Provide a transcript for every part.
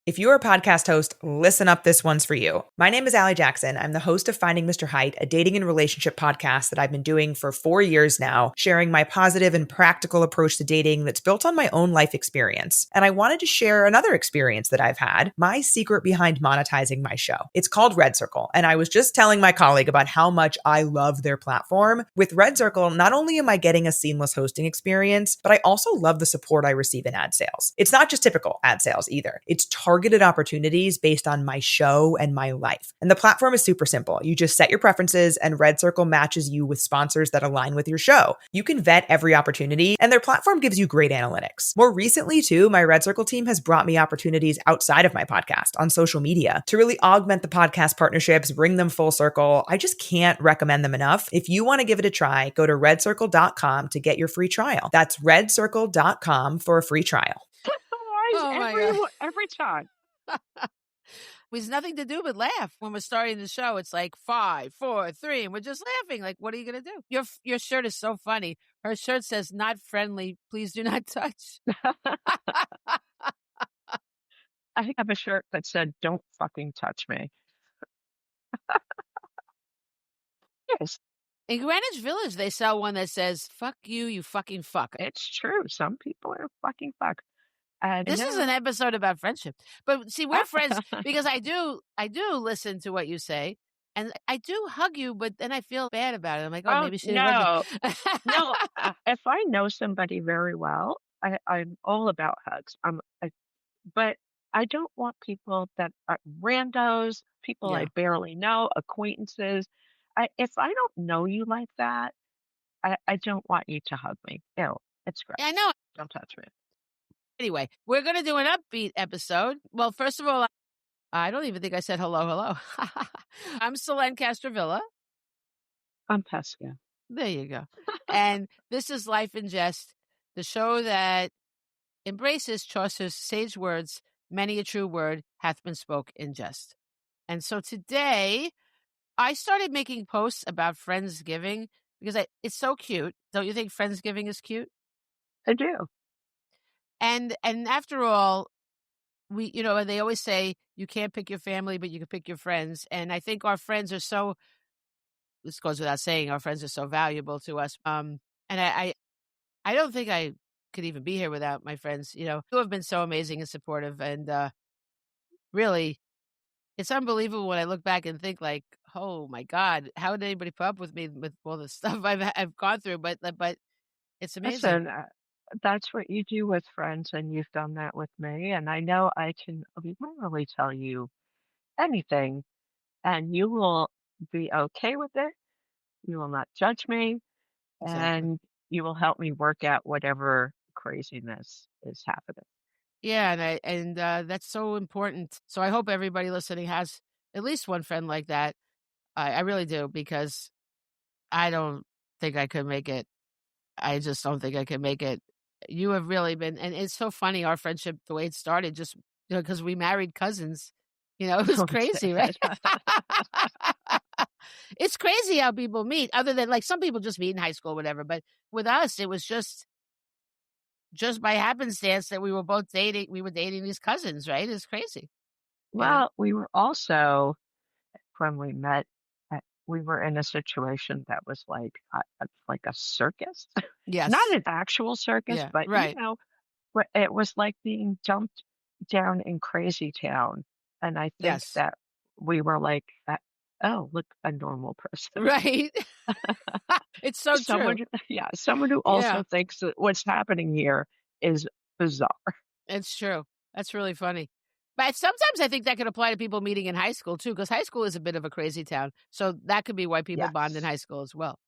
If you're a podcast host, listen up, this one's for you. My name is Allie Jackson. I'm the host of Finding Mr. Height, a dating and relationship podcast that I've been doing for 4 years now, sharing my positive and practical approach to dating that's built on my own life experience. And I wanted to share another experience that I've had, my secret behind monetizing my show. It's called Red Circle, and I was just telling my colleague about how much I love their platform. With Red Circle, not only am I getting a seamless hosting experience, but I also love the support I receive in ad sales. It's not just typical ad sales either. It's targeted opportunities based on my show and my life. And the platform is super simple. You just set your preferences and Red Circle matches you with sponsors that align with your show. You can vet every opportunity and their platform gives you great analytics. More recently too, my Red Circle team has brought me opportunities outside of my podcast on social media to really augment the podcast partnerships, bring them full circle. I just can't recommend them enough. If you want to give it a try, go to redcircle.com to get your free trial. That's redcircle.com for a free trial. Every time. There's nothing to do but laugh when we're starting the show. It's like 5, 4, 3, and we're just laughing. Like, what are you going to do? Your shirt is so funny. Her shirt says, "Not friendly. Please do not touch." I have a shirt that said, "Don't fucking touch me." Yes. In Greenwich Village, they sell one that says, "Fuck you, you fucking fuck." It's true. Some people are fucking fuck. This is an episode about friendship. But see, we're friends because I do listen to what you say. And I do hug you, but then I feel bad about it. I'm like, maybe she didn't no. hug me. No, if I know somebody very well, I'm all about hugs. But I don't want people that are randos, people I barely know, acquaintances. If I don't know you like that, I don't want you to hug me. Ew, it's gross. I know. Don't touch me. Anyway, we're going to do an upbeat episode. Well, first of all, I don't even think I said hello. I'm Selene Castrovilla. I'm Pascale. There you go. And this is Life in Jest, the show that embraces Chaucer's sage words, many a true word hath been spoke in jest. And so today, I started making posts about Friendsgiving because it's so cute. Don't you think Friendsgiving is cute? I do. And after all, they always say you can't pick your family, but you can pick your friends. And I think our friends are so, this goes without saying, our friends are so valuable to us. And I don't think I could even be here without my friends, who have been so amazing and supportive. And really, it's unbelievable when I look back and think like, oh my God, how did anybody put up with me with all the stuff I've gone through? But it's amazing. Listen, that's what you do with friends, and you've done that with me. And I know I can literally tell you anything, and you will be okay with it. You will not judge me, and you will help me work out whatever craziness is happening. Yeah, and that's so important. So I hope everybody listening has at least one friend like that. I really do, because I don't think I could make it. I just don't think I could make it. You have really been, and it's so funny, our friendship, the way it started, just because we married cousins. It was crazy, right? It's crazy how people meet, other than like some people just meet in high school or whatever. But with us, it was just by happenstance that we were both dating. We were dating these cousins, right? It's crazy. Well, we were also, when we met, we were in a situation that was like a circus. Yes. Not an actual circus, but right. It was like being dumped down in crazy town. And I think that we were like, oh, look, a normal person. Right. It's so true. Yeah. Someone who also thinks that what's happening here is bizarre. It's true. That's really funny. But sometimes I think that could apply to people meeting in high school too, because high school is a bit of a crazy town. So that could be why people bond in high school as well.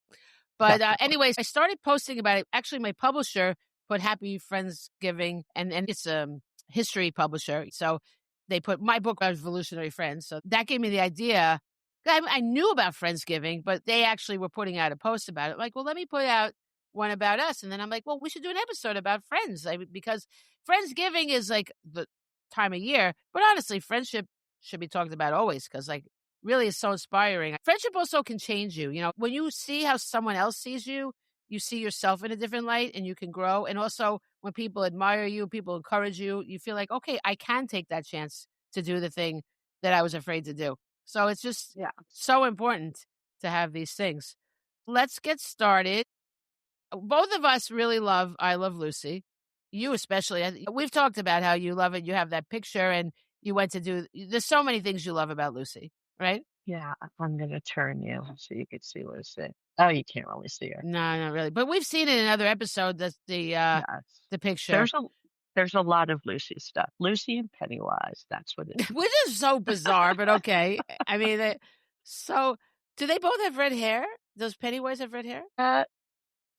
But anyways, I started posting about it. Actually, my publisher put Happy Friendsgiving, and it's a history publisher. So they put my book, Revolutionary Friends. So that gave me the idea. I knew about Friendsgiving, but they actually were putting out a post about it. Like, well, let me put out one about us. And then I'm like, well, we should do an episode about friends. Because Friendsgiving is like the time of year. But honestly, friendship should be talked about always, because like really is so inspiring. Friendship also can change you. When you see how someone else sees you, you see yourself in a different light and you can grow. And also when people admire you, people encourage you, you feel like, okay, I can take that chance to do the thing that I was afraid to do. So it's just Yeah. so important to have these things. Let's get started. Both of us really love I Love Lucy. You especially. We've talked about how you love it. You have that picture and you went to do, there's so many things you love about Lucy, right? Yeah, I'm gonna turn you so you can see Lucy. Oh, you can't really see her. No, not really. But we've seen it in another episodes, that's Yes. the picture. There's a there's a lot of Lucy stuff. Lucy and Pennywise, that's what it is. Which is so bizarre, but okay. I mean, so do they both have red hair? Does Pennywise have red hair? Uh,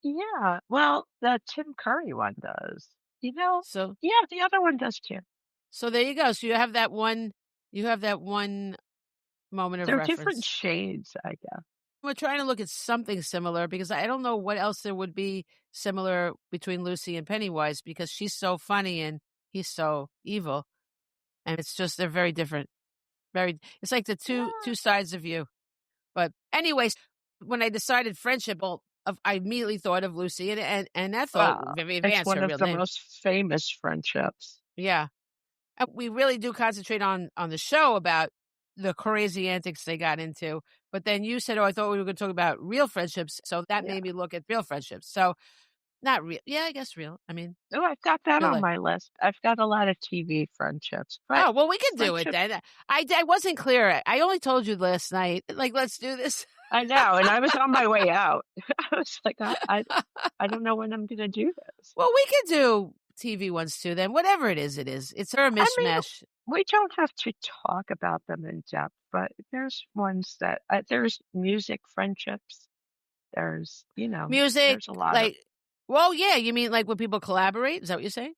yeah. Well, the Tim Curry one does. You know, So yeah, the other one does too. so there you go. So you have that one moment of They're different reference. shades, I guess. We're trying to look at something similar because I don't know what else there would be similar between Lucy and Pennywise because she's so funny and he's so evil. And it's just they're very different. It's like the two Yeah. sides of you. But anyways, when I decided friendship, I immediately thought of Lucy and Ethel, Well, Vivian it's Vance, one her of real the name. most famous friendships. Yeah. And we really do concentrate on the show about the crazy antics they got into. But then you said, oh, I thought we were going to talk about real friendships. So that Yeah. made me look at real friendships. So not real. Yeah, I guess real. I mean, Oh, I've got that real on life. my list. I've got a lot of TV friendships, but Oh, well, we could do it friendship, then. I wasn't clear. I only told you last night, like, let's do this. I know. And I was on my way out. I was like, I don't know when I'm going to do this. Well, we could do TV ones too then. Whatever it is, it is. It's her I mean, mishmash. we don't have to talk about them in depth, but there's ones that there's music friendships. There's, Music, there's a lot of, like, well, yeah, you mean like when people collaborate? Is that what you're saying?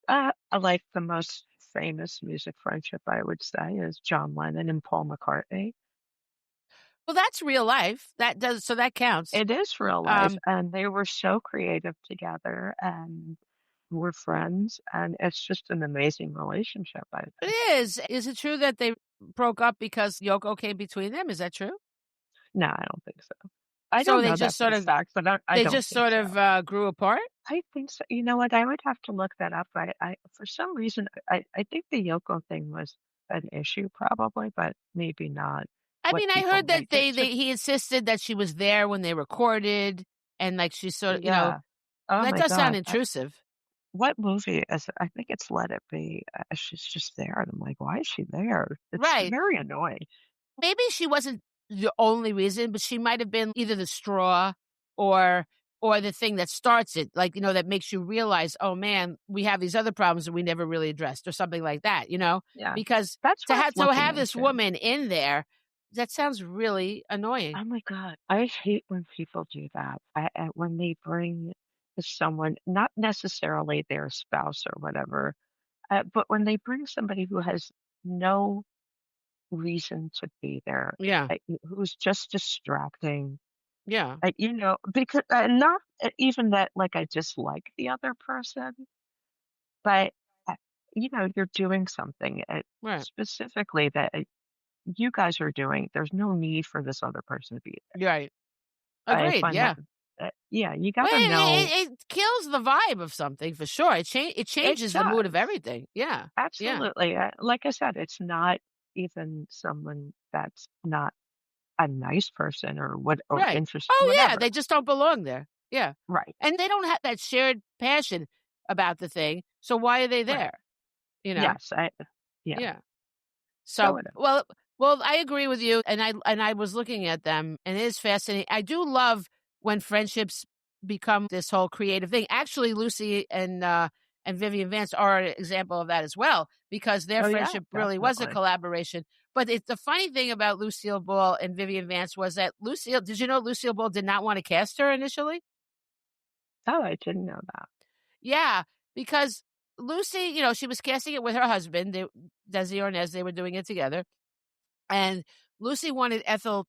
I like the most famous music friendship, I would say, is John Lennon and Paul McCartney. Well, that's real life. So that counts. It is real life, and they were so creative together and were friends, and it's just an amazing relationship, I It think. is. Is it true that they broke up because Yoko came between them? Is that true? No, I don't think so. I So don't know that for a fact, but I they don't just think sort so. of grew apart? I think so. You know what? I would have to look that up. I for some reason, I think the Yoko thing was an issue probably, but maybe not I what mean, I people heard that make it to. he insisted that she was there when they recorded and like she sort of, Yeah. Oh that my does sound God. intrusive. What movie is it? I think it's Let It Be. She's just there, and I'm like, why is she there? It's Right. very annoying. Maybe she wasn't the only reason, but she might have been either the straw or the thing that starts it, like, that makes you realize, oh man, we have these other problems that we never really addressed or something like that, Yeah. because That's to worth looking have this into. woman in there, that sounds really annoying. Oh my God. I hate when people do that. When they bring someone, not necessarily their spouse or whatever, but when they bring somebody who has no reason to be there, Yeah. who's just distracting, Yeah. because not even that, like I dislike the other person, but uh, you're doing something Right. specifically that you guys are doing. There's no need for this other person to be Right. there. I Agreed. find Yeah. that, yeah, you Well, got to know. it kills the vibe of something for sure. It It changes the mood of does. everything. Yeah. Yeah. Absolutely. Like I said, it's not even someone that's not a nice person or Right. interested, Oh, yeah, whatever. they just don't belong there. Yeah. Right. And they don't have that shared passion about the thing, so why are they Right. there? You know? Yes. Yeah. Yeah. So So, it is. well, I agree with you, and I was looking at them, and it is fascinating. I do love when friendships become this whole creative thing. Actually, Lucy and Vivian Vance are an example of that as well, because their Oh yeah, friendship really was a definitely. collaboration. But the funny thing about Lucille Ball and Vivian Vance was that did you know Lucille Ball did not want to cast her initially? Oh, I didn't know that. Yeah, because Lucy, she was casting it with her husband, Desi Arnaz, they were doing it together. And Lucy wanted Vivian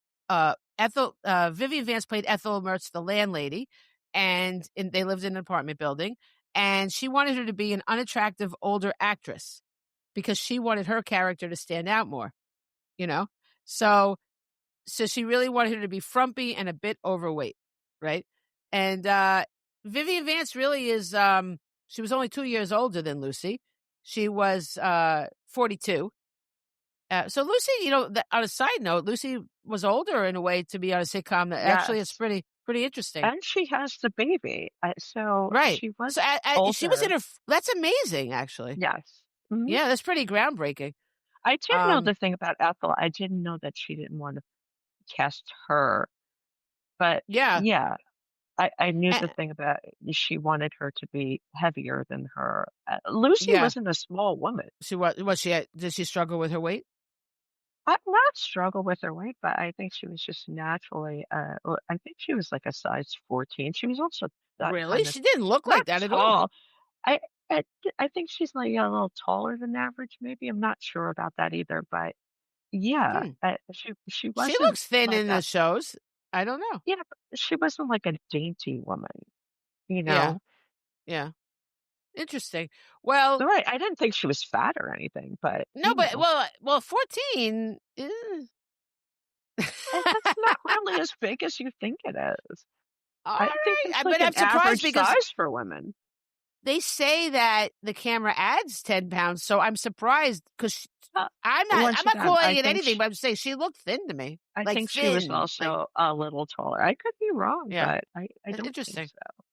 Vance played Ethel Mertz, the landlady, and they lived in an apartment building. And she wanted her to be an unattractive older actress because she wanted her character to stand out more, you know? So she really wanted her to be frumpy and a bit overweight, right? And Vivian Vance really is, she was only 2 years older than Lucy. She was 42. So Lucy, on a side note, Lucy was older in a way to be on a sitcom. That actually is Yes. pretty interesting. And she has the baby. So Right. she was So she was in older. her. That's amazing, actually. Yes. Mhm. Yeah, that's pretty groundbreaking. I did know the thing about Ethel. I didn't know that she didn't want to cast her. But Yeah. yeah, I knew the eh, thing about she wanted her to be heavier than her. Lucy yeah. wasn't a small woman. She was she. Did she struggle with her weight? I not struggle with her weight, but I think she was just naturally, I think she was like a size 14. She was also that Really? kind of She didn't look like not that at all. tall. I I I think she's like a little taller than average, maybe. I'm not sure about that either, but yeah, Hmm. she She wasn't looks thin like in the a shows. I don't know. yeah, but she wasn't like a dainty woman, you Yeah. know? Yeah. Interesting. Well, So, right, I didn't think she was fat or anything, but, no, but well, 14. that's not really as big as you think it is. All I think right. it's But like I'm an surprised average because size for women. they say that the camera adds 10 pounds. So I'm surprised because Uh, I'm once not again, calling it anything, but I'm saying she looked thin to me. I Like think she was thin. Like, also a little taller. I could be wrong, yeah. but I don't think Interesting. so.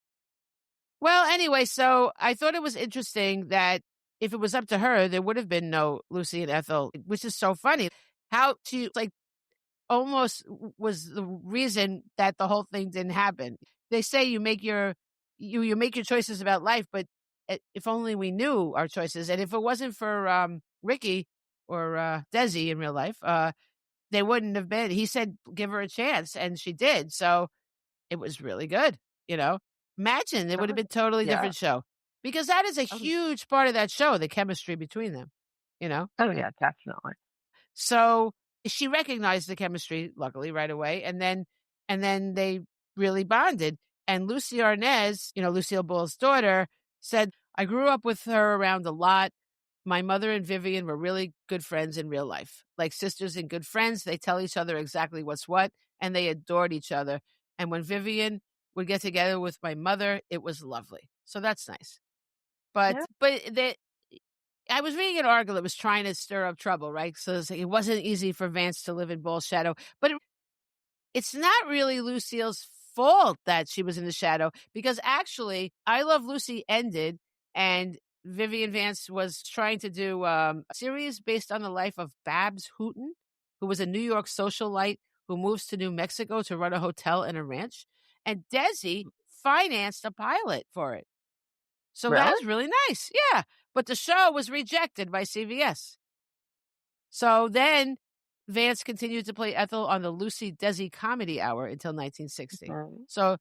Well, anyway, so I thought it was interesting that if it was up to her, there would have been no Lucy and Ethel, which is so funny. How she like almost was the reason that the whole thing didn't happen. They say you make your choices about life, but if only we knew our choices, and if it wasn't for Ricky or Desi in real life, they wouldn't have been. He said give her a chance, and she did. So it was really good. You know, imagine it would have Oh, been totally yeah. different show because that is a Oh, huge part of that show, the chemistry between them. You know. oh yeah, definitely. So she recognized the chemistry, luckily, right away, and then they really bonded. And Lucy Arnaz, Lucille Ball's daughter, said, "I grew up with her around a lot. My mother and Vivian were really good friends in real life, like sisters and good friends. They tell each other exactly what's what, and they adored each other. And when Vivian would get together with my mother, it was lovely. So that's nice." But Yeah. I was reading an article that was trying to stir up trouble, right? So it wasn't easy for Vance to live in Ball's shadow, but it's not really Lucille's fault that she was in the shadow because actually, I Love Lucy ended and Vivian Vance was trying to do a series based on the life of Babs Hooton, who was a New York socialite who moves to New Mexico to run a hotel and a ranch. And Desi financed a pilot for it. So that Really? was really nice. Yeah. But the show was rejected by CBS. So then Vance continued to play Ethel on the Lucy Desi Comedy Hour until 1960. Mhm. So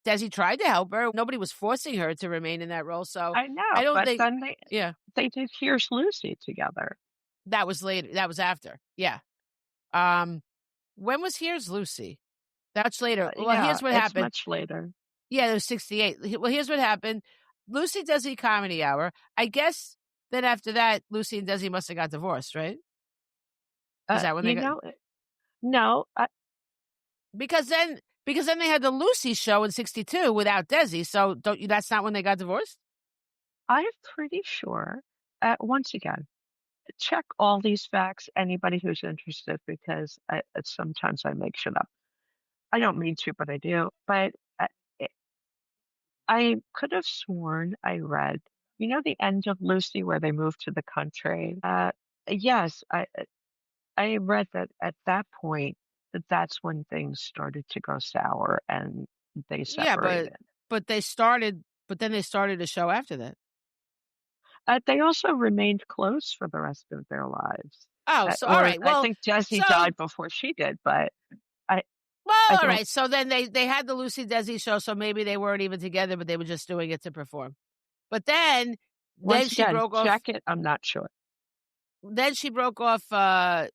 Desi tried to help her. Nobody was forcing her to remain in that role. So I know, I don't but think, then yeah, they did Here's Lucy together. that was later. That was after. Yeah. When was Here's Lucy? That's later. Well, Yeah, here's what it's happened. much later. Yeah, it was 68. Well, here's what happened. Lucy Desi Comedy Hour. I guess then after that, Lucy and Desi must have got divorced, right? Is that when they You got know, no, because then they had the Lucy show in 62 without Desi. So that's not when they got divorced? I'm pretty sure. Once again, check all these facts, anybody who's interested, because sometimes I make shit up. I don't mean to, but I do. But I, I could have sworn I read, the end of Lucy where they moved to the country. Yes, I read that at that point that's when things started to go sour and they Yeah, but separated. then they started a show after that. They also remained close for the rest of their lives. Oh, so all Or right. I Well, think Jessie so died before she did, but I I well, all don't right. So then they had the Lucy Desi show, so maybe they weren't even together, but they were just doing it to perform. But then once she again, broke off. check it. I'm not sure. Then she broke off on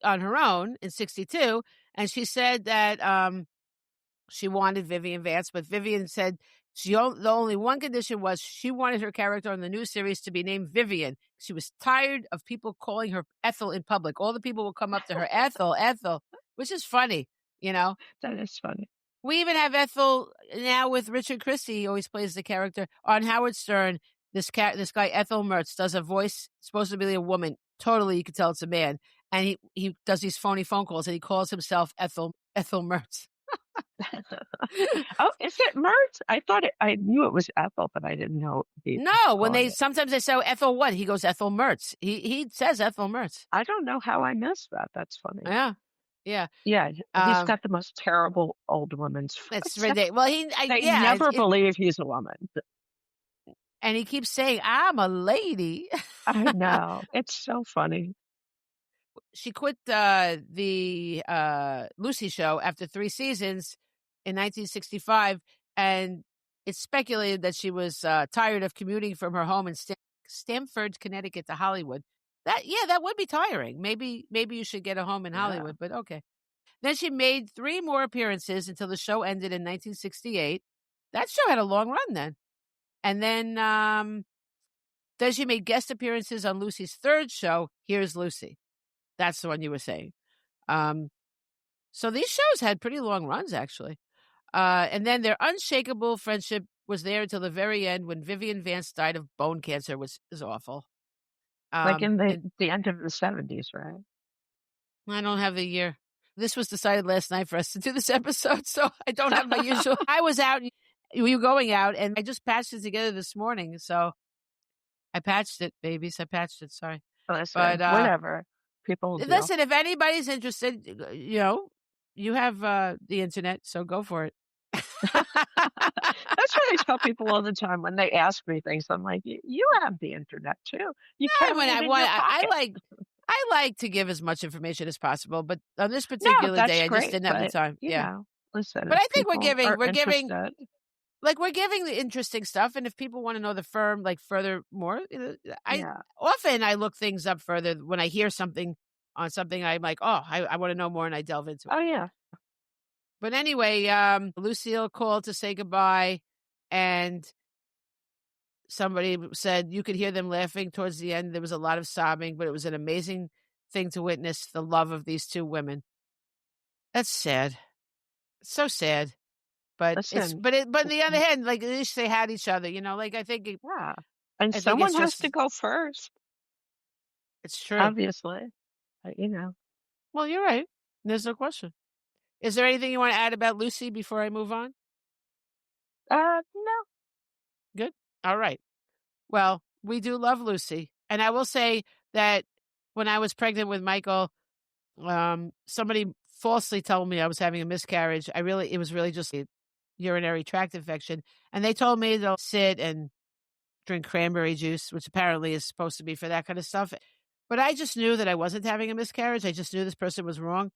her own in 62, and she said that she wanted Vivian Vance, but Vivian said the only one condition was she wanted her character on the new series to be named Vivian. She was tired of people calling her Ethel in public. All the people would come up to her, Ethel, Ethel, which is funny, you know? That is funny. We even have Ethel now with Richard Christie. He always plays the character on Howard Stern. This guy Ethel Mertz does a voice supposed to be a woman. Totally, you can tell it's a man. And he does these phony phone calls, and he calls himself Ethel Mertz. Oh, is it Mertz? I knew it was Ethel, but I didn't know. No, sometimes they say Ethel what? He goes Ethel Mertz. He says Ethel Mertz. I don't know how I missed that. That's funny. Yeah. Yeah. Yeah. He's got the most terrible old woman's voice. It's ridiculous. Well, they never believe he's a woman. And he keeps saying, I'm a lady. I know. It's so funny. She quit the Lucy show after 3 seasons in 1965, and it's speculated that she was tired of commuting from her home in Stamford, Connecticut to Hollywood. That would be tiring. Maybe you should get a home in Hollywood, but okay. Then she made 3 more appearances until the show ended in 1968. That show had a long run then. And then she made guest appearances on Lucy's 3rd show, Here's Lucy. That's the one you were saying. So these shows had pretty long runs, actually. And then their unshakable friendship was there until the very end when Vivian Vance died of bone cancer, which is awful. Like in the end of the 70s, right? I don't have the year. This was decided last night for us to do this episode, so I don't have my usual. I was out, you were going out, and I just patched it together this morning. So I patched it, babies. I patched it. Sorry. Listen, whatever. People listen, if anybody's interested, you have the internet, so go for it. That's what I tell people all the time when they ask me things. I'm like, you have the internet too. I like to give as much information as possible, but on this particular day, I just didn't have the time. Listen, but I think we're giving the interesting stuff, and if people want to know the firm like further more, often I look things up further when I hear something on something. I'm like, I want to know more, and I delve into it. Oh yeah. But anyway, Lucille called to say goodbye, and somebody said you could hear them laughing towards the end. There was a lot of sobbing, but it was an amazing thing to witness the love of these 2 women. That's sad. It's so sad. But but on the other hand, like at least they had each other, like I think and someone has to go first. It's true. Obviously. Well, you're right. There's no question. Is there anything you want to add about Lucy before I move on? No. Good. All right. Well, we do love Lucy. And I will say that when I was pregnant with Michael, somebody falsely told me I was having a miscarriage. It was really just a urinary tract infection. And they told me to sit and drink cranberry juice, which apparently is supposed to be for that kind of stuff. But I just knew that I wasn't having a miscarriage. I just knew this person was wrong.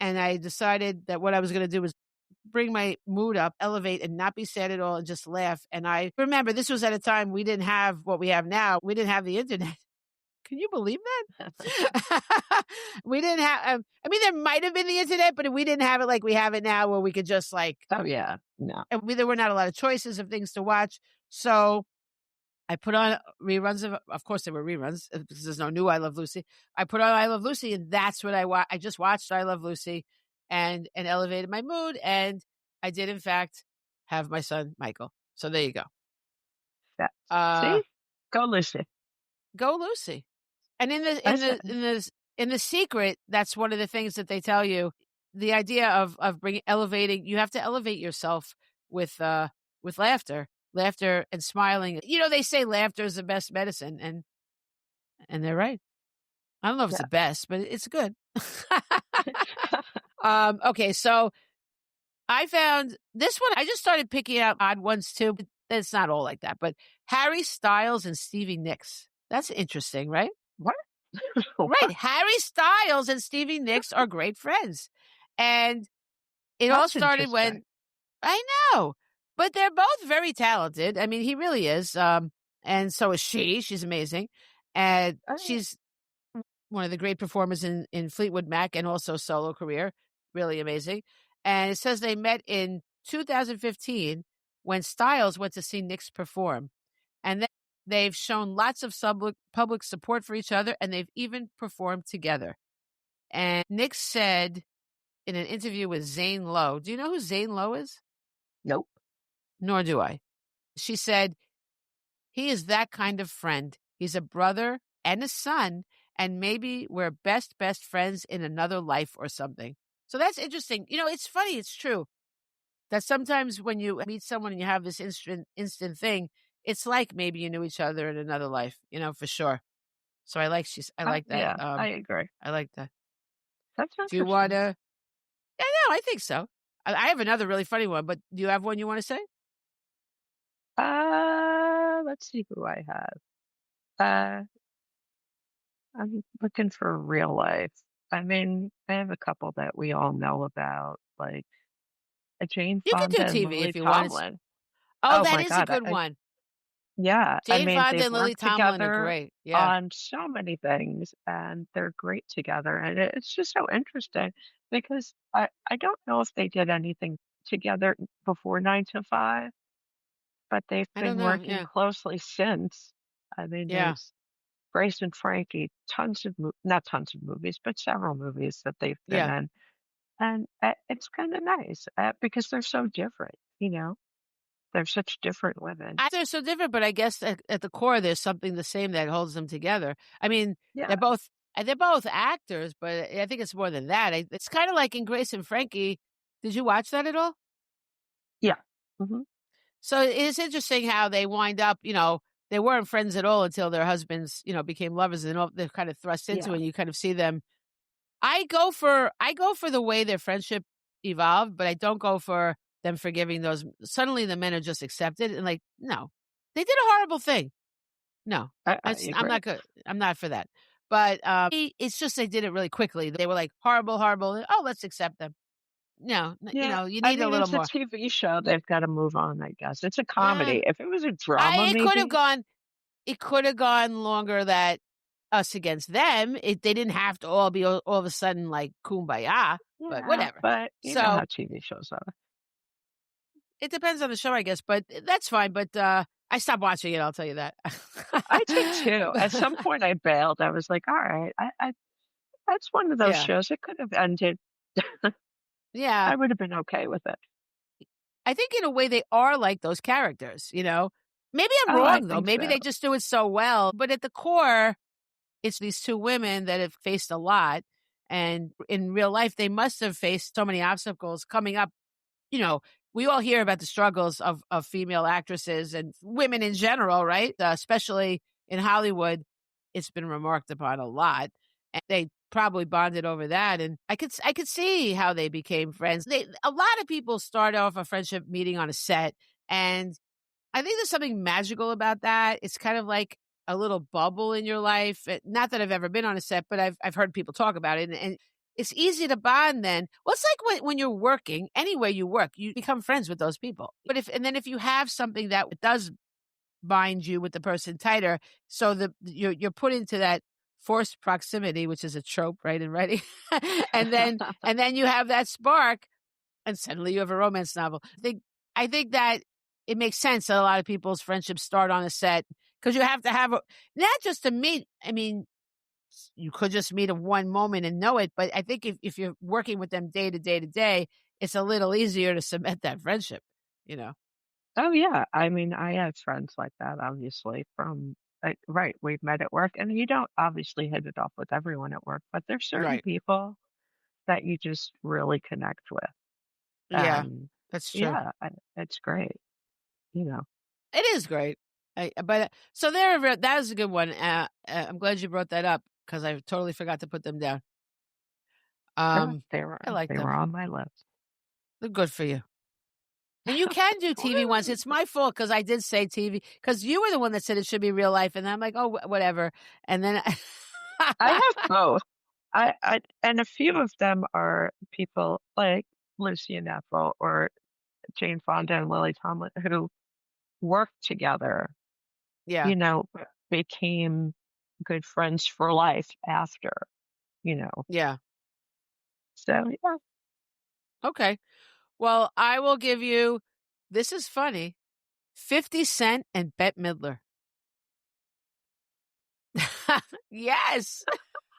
And I decided that what I was going to do was bring my mood up, elevate, and not be sad at all and just laugh. And I remember this was at a time we didn't have what we have now. We didn't have the internet. Can you believe that? We didn't have, there might have been the internet, but we didn't have it like we have it now where we could just oh yeah, no. And there were not a lot of choices of things to watch. So I put on reruns of course there were reruns because there's no new I Love Lucy. I put on I Love Lucy and that's what I just watched I Love Lucy and elevated my mood. And I did in fact have my son, Michael. So there you go. See? Go Lucy. Go Lucy. And in the secret, that's one of the things that they tell you. The idea of elevating, you have to elevate yourself with laughter and smiling. They say laughter is the best medicine, and they're right. I don't know if it's the best, but it's good. Okay, so I found this one. I just started picking out odd ones too. But it's not all like that, but Harry Styles and Stevie Nicks. That's interesting, right? What? Right. Harry Styles and Stevie Nicks are great friends. And it all started when, I know, but they're both very talented. I mean, he really is. And so is she. She's amazing. And she's one of the great performers in Fleetwood Mac and also solo career. Really amazing. And it says they met in 2015 when Styles went to see Nicks perform. And then they've shown lots of public support for each other, and they've even performed together. And Nicks said in an interview with Zane Lowe. Do you know who Zane Lowe is? Nope. Nor do I. She said, he is that kind of friend. He's a brother and a son, and maybe we're best friends in another life or something. So that's interesting. It's funny. It's true that sometimes when you meet someone and you have this instant thing, it's like maybe you knew each other in another life, for sure. So I like that. Yeah, I agree. I like that. That's Do you interesting. want to? Yeah, no, I think so. I have another really funny one, but do you have one you want to say? Let's see who I have. I'm looking for real life. I mean, I have a couple that we all know about, like Jane You can do Fonda and TV Lily if you want. Tomlin. Oh, Oh that my is a God. good one. Yeah, I Jane mean, Fonda they've and Lily worked Tomlin are together great. Yeah. on so many things, and they're great together. And it's just so interesting because I don't know if they did anything together before 9 to 5, but they've I don't been know. working Yeah. closely since. I mean, Yeah. there's Grace and Frankie, not tons of movies, but several movies that they've been Yeah. in. And it's kind of nice because they're so different, They're such different women. They're so different, but I guess at the core, there's something the same that holds them together. I mean, Yeah. they're both actors, but I think it's more than that. It's kind of like in Grace and Frankie. Did you watch that at all? Yeah. Hmm. So it's interesting how they wind up, they weren't friends at all until their husbands, became lovers, and they're kind of thrust into Yeah. it, and you kind of see them. I go for the way their friendship evolved, but I don't go for them forgiving those. Suddenly the men are just accepted and like, no, they did a horrible thing. No, I I'm agree. not good. I'm not for that. But it's just they did it really quickly. They were like horrible, horrible. Oh, let's accept them. No, Yeah. you I need a mean, little it's a more. TV show. They've got to move on, I guess. It's a Uh, comedy. If it was a drama, it could have maybe. gone. It could have gone longer. That us against them. They didn't have to all be all of a sudden like kumbaya. But Yeah. whatever. But you know So how TV shows are. it depends on the show, I guess, but that's fine. But I stopped watching it. I'll tell you that. I did too. At some point, I bailed. I was like, all right, that's one of those Yeah, shows. It could have ended. yeah. I would have been okay with it. I think in a way they are like those characters. Maybe I'm Oh, I wrong though. think Maybe so. they just do it so well. But at the core, it's these two women that have faced a lot, and in real life, they must have faced so many obstacles coming up. We all hear about the struggles of female actresses and women in general, right? Especially in Hollywood, it's been remarked upon a lot. And they probably bonded over that. And I could see how they became friends. A lot of people start off a friendship meeting on a set. And I think there's something magical about that. It's kind of like a little bubble in your life. Not that I've ever been on a set, but I've heard people talk about it. And it's easy to bond then. Well, it's like when you're working, anywhere you work, you become friends with those people. But if you have something that does bind you with the person tighter, so you're put into that forced proximity, which is a trope, right, in writing, and then you have that spark, and suddenly you have a romance novel. I think that it makes sense that a lot of people's friendships start on a set because you have to have not just to meet. I mean, you could just meet at one moment and know it, but I think if you're working with them day to day to day, it's a little easier to cement that friendship. You know? Oh, yeah. I mean, I have friends like that, obviously, right, we've met at work, and you don't obviously hit it off with everyone at work, but there's certain Right? people that you just really connect with. Yeah, And that's true. yeah, it's great, you know. It is great. But so that is a good one. I'm glad you brought that up because I totally forgot to put them down. Yeah, they were I like they them. were on my list. They're good for you. And you can do TV once. It's my fault because I did say TV because you were the one that said it should be real life, and I'm like, oh, whatever. And then, I have both. And a few of them are people like Lucy and Ethel or Jane Fonda and Lily Tomlin who worked together, yeah, you know, became good friends for life after, you know. yeah, So yeah. okay. Well, I will give you. This is funny. 50 Cent and Bette Midler. Yes.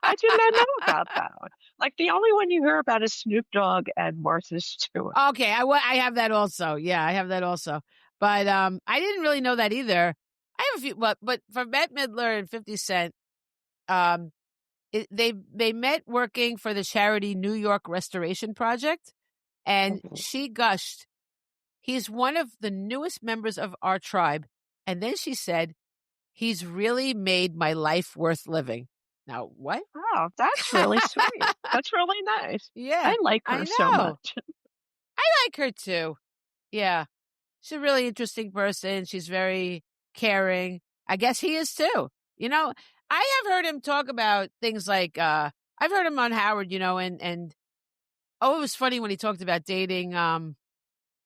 I did not know about that one. Like the only one you hear about is Snoop Dogg and Martha Stewart. Okay, I have that also. Yeah, I have that also. But I didn't really know that either. I have a few, but for Bette Midler and 50 Cent, um, they met working for the charity New York Restoration Project, and Mhm. she gushed, "He's one of the newest members of our tribe." And then she said, "He's really made my life worth living." Now, what? Oh, that's really sweet. That's really nice. Yeah, I like her I so know. much. I like her too. Yeah. She's a really interesting person. She's very caring. I guess he is too. I have heard him talk about things like I've heard him on Howard, and oh, it was funny when he talked about dating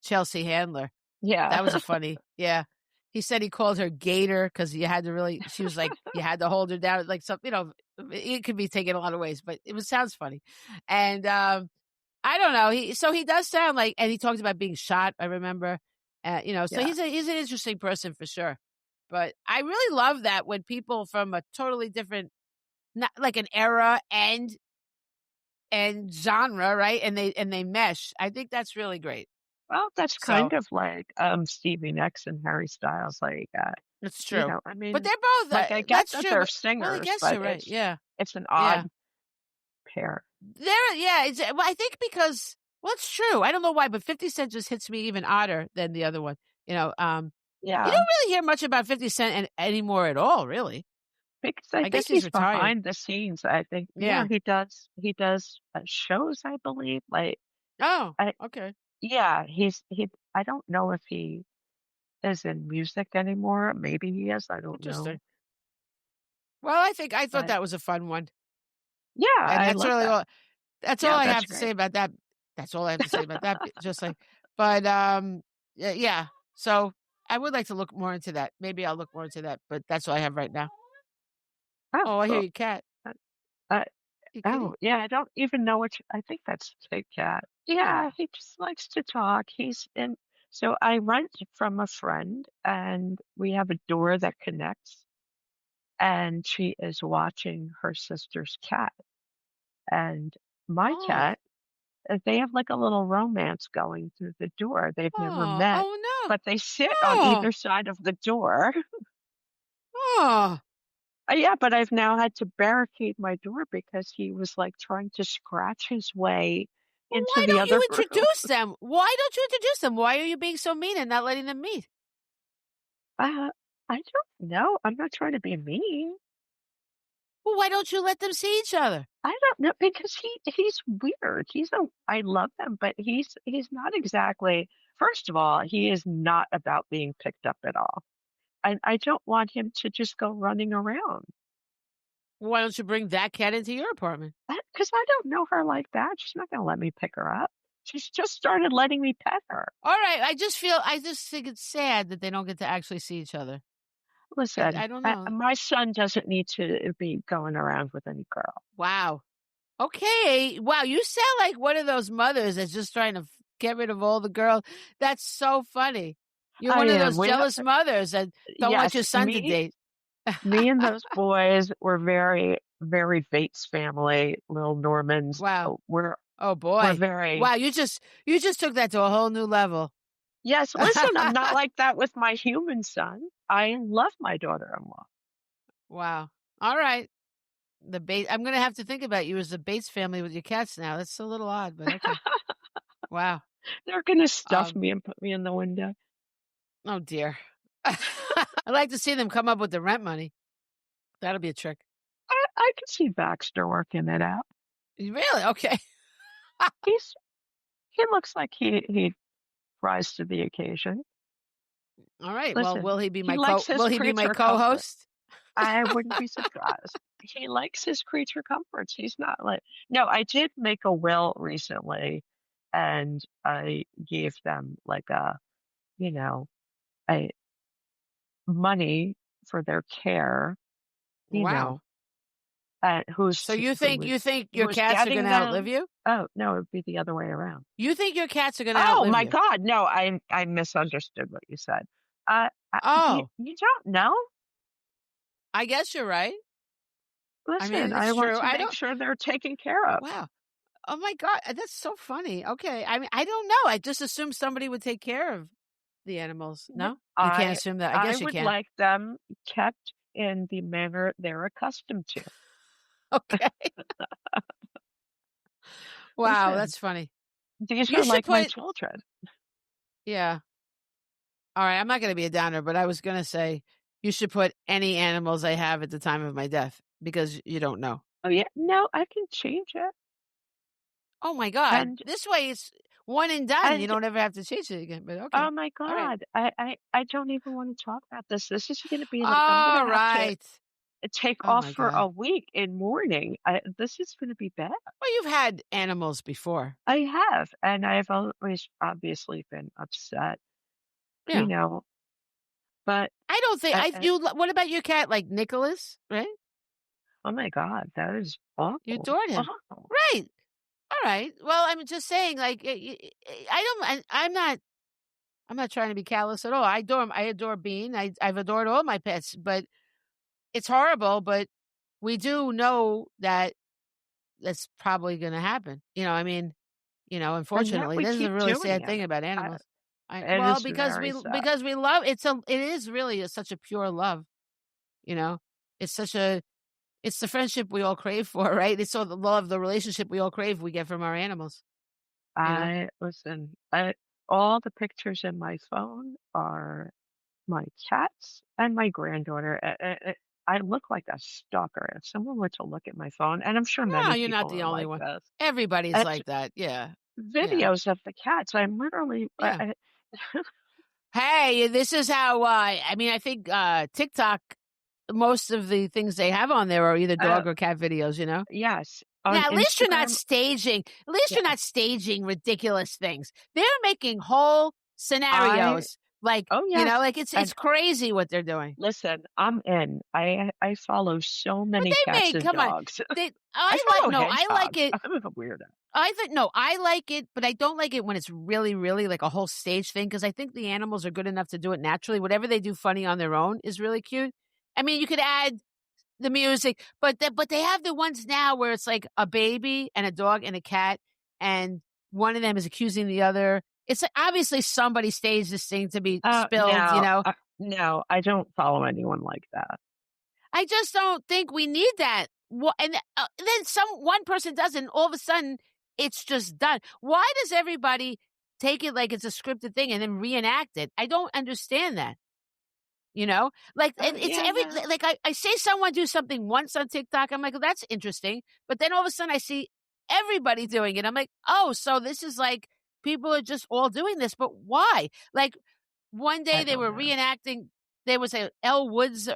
Chelsea Handler. Yeah. That was a funny. Yeah. He said he called her Gator because you had to really, she was like, you had to hold her down. Like it could be taken a lot of ways, but sounds funny. And I don't know. He does sound like, and he talked about being shot. I remember, so Yeah. he's an interesting person for sure. But I really love that when people from a totally different, not like an era and genre, right? And they mesh. I think that's really great. Well, that's So kind of like Stevie Nicks and Harry Styles. Like, it's true. I But mean, they're both. like I get That's that true. they're But well, I singers, guess but you're right. Yeah, it's an yeah. odd pair. Yeah. Well, I think because it's true. I don't know why, but 50 Cent just hits me even odder than the other one. You don't Yeah. really hear much about 50 Cent anymore at all, really. Because I I think guess he's he's retired. behind the scenes. I think, yeah, Yeah. he does shows, I believe. Like, Oh, I, okay. yeah, I don't know if he is in music anymore. Maybe he is. I don't know. Interesting. Well, I thought But that was a fun one. yeah, And I that's love really that. all. That's all Yeah, I that's have to great. say about that. That's all I have to say about that. Just like, but yeah. So I would like to look more into that. Maybe I'll look more into that. But that's all I have right now. Oh, Oh, I hear cool. your cat. Uh, uh, You oh, kitty? yeah, I don't even know which. I think that's Big Cat. Yeah, Oh, he just likes to talk. He's in. So I rent from a friend, and we have a door that connects, and she is watching her sister's cat. And my oh, cat, they have like a little romance going through the door. They've never met, oh no, but they sit on oh, either side of the door. oh. Yeah, but I've now had to barricade my door because he was like trying to scratch his way Well, into why the don't other you room. introduce them? Why don't you introduce them? Why are you being so mean and not letting them meet? Uh, I don't know. I'm not trying to be mean. Well, why don't you let them see each other? I don't know because he's weird. I love him, but he's not exactly. First of all, he is not about being picked up at all. And I don't want him to just go running around. Why don't you bring that cat into your apartment? Because I don't know her like that. She's not going to let me pick her up. She's just started letting me pet her. All right, I just think it's sad that they don't get to actually see each other. Listen, I don't know. my son doesn't need to be going around with any girl. Wow. Okay. Wow, you sound like one of those mothers that's just trying to get rid of all the girls. That's so funny. You're I one of am. those jealous mothers that don't want your Yes, son to date. me and those boys were very, very Bates family, little Normans. Wow. Oh We're boy. very, Wow, you just took that to a whole new level. yes, listen, I'm not like that with my human son. I love my daughter-in-law. Wow. All right. I'm going to have to think about you as the Bates family with your cats now. That's a little odd, but okay. Wow. They're gonna stuff Um, me and put me in the window. oh dear. I'd like to see them come up with the rent money. That'll be a trick. I can see Baxter working it out. Really? Okay. He's he looks like he rise to the occasion. All right. Well, Listen, will he be he my likes his will he be my creature comfort. co-host? I wouldn't be surprised. He likes his creature comforts. He's not like no, I did make a will recently and I gave them like you know, a money for their care, you know, Wow. who's So you think your who's cats are going getting to outlive them. you? Oh, no, it'd be the other way around. You think your cats are going to Oh outlive my you? God, no, I misunderstood what you said. Oh, You don't know? I guess you're right. I mean, Listen, I it's want true. to I make don't. sure they're taken care of. Wow. Oh my God, that's so funny. Okay. I mean, I don't know. I just assumed somebody would take care of the animals. No? You can't I assume that. I I guess you would can. like them kept in the manner they're accustomed to. Okay. Wow, Listen, that's funny. these You are should like my put children. yeah. All right, I'm not gonna be a downer, but I was gonna say you should put any animals I have at the time of my death because you don't know. Oh, yeah? No, I can change it. Oh my God. And This way it's one and done. You and don't ever have to change it again. But okay. oh my All right. god, I don't even wanna talk about this. This is gonna be like I'm All gonna have to right. take Oh off my for God. a week in mourning. This is gonna be bad. Well, you've had animals before. I have, and I've always obviously been upset, you Yeah. know, but I don't think I I I you what about your cat like Nicholas, right? oh my god, that is You awful. adored him. Awful. Right. All right. Well, I'm just saying like I'm not trying to be callous at all. I adore Bean. I've adored all my pets, but it's horrible, but we do know that that's probably going to happen. I mean, And yet unfortunately, we this is keep a really doing sad it. thing about animals. It Well, is very sad. because we love it is really such a pure love, you know. It's such a it's the friendship we all crave for, right? It's all the love, the relationship we all crave we get from our animals, you know. I listen, all the pictures in my phone are my cats and my granddaughter. I look like a stalker. If someone were to look at my phone, and I'm sure No, many you're not people the are only like one. this, Everybody's it's like that. Yeah. Yeah. videos of the cats. I'm literally, Yeah. Hey, this is how I mean, I think TikTok most of the things they have on there are either uh, dog or cat videos, you know? yes, on Now, Instagram. at least you're Yeah, not staging ridiculous things. They're making whole I, scenarios. Like, oh yes. like it's And crazy what they're doing. listen, I'm in. I follow so But many they cats make and come on. dogs. They I I like follow no, I like hedgehogs. it. I'm a weirdo. I think no, I like it, but I don't like it when it's really, really like a whole stage thing because I think the animals are good enough to do it naturally. Whatever they do funny on their own is really cute. I mean, you could add the music, but they have the ones now where it's like a baby and a dog and a cat, and one of them is accusing the other. It's like, obviously somebody staged this thing to be spilled, you No, know. no, I don't follow anyone like that. I just don't think we need that. And then one person does it, and all of a sudden it's just done. Why does everybody take it like it's a scripted thing and then reenact it? I don't understand that. You know, like Oh it's yeah, no. like I say someone do something once on TikTok. I'm like, oh, that's interesting. But then all of a sudden I see everybody doing it. I'm like, oh, so this is like people are just all doing this. But why? Like one I day they don't were know. reenacting. There was a Elle Woods,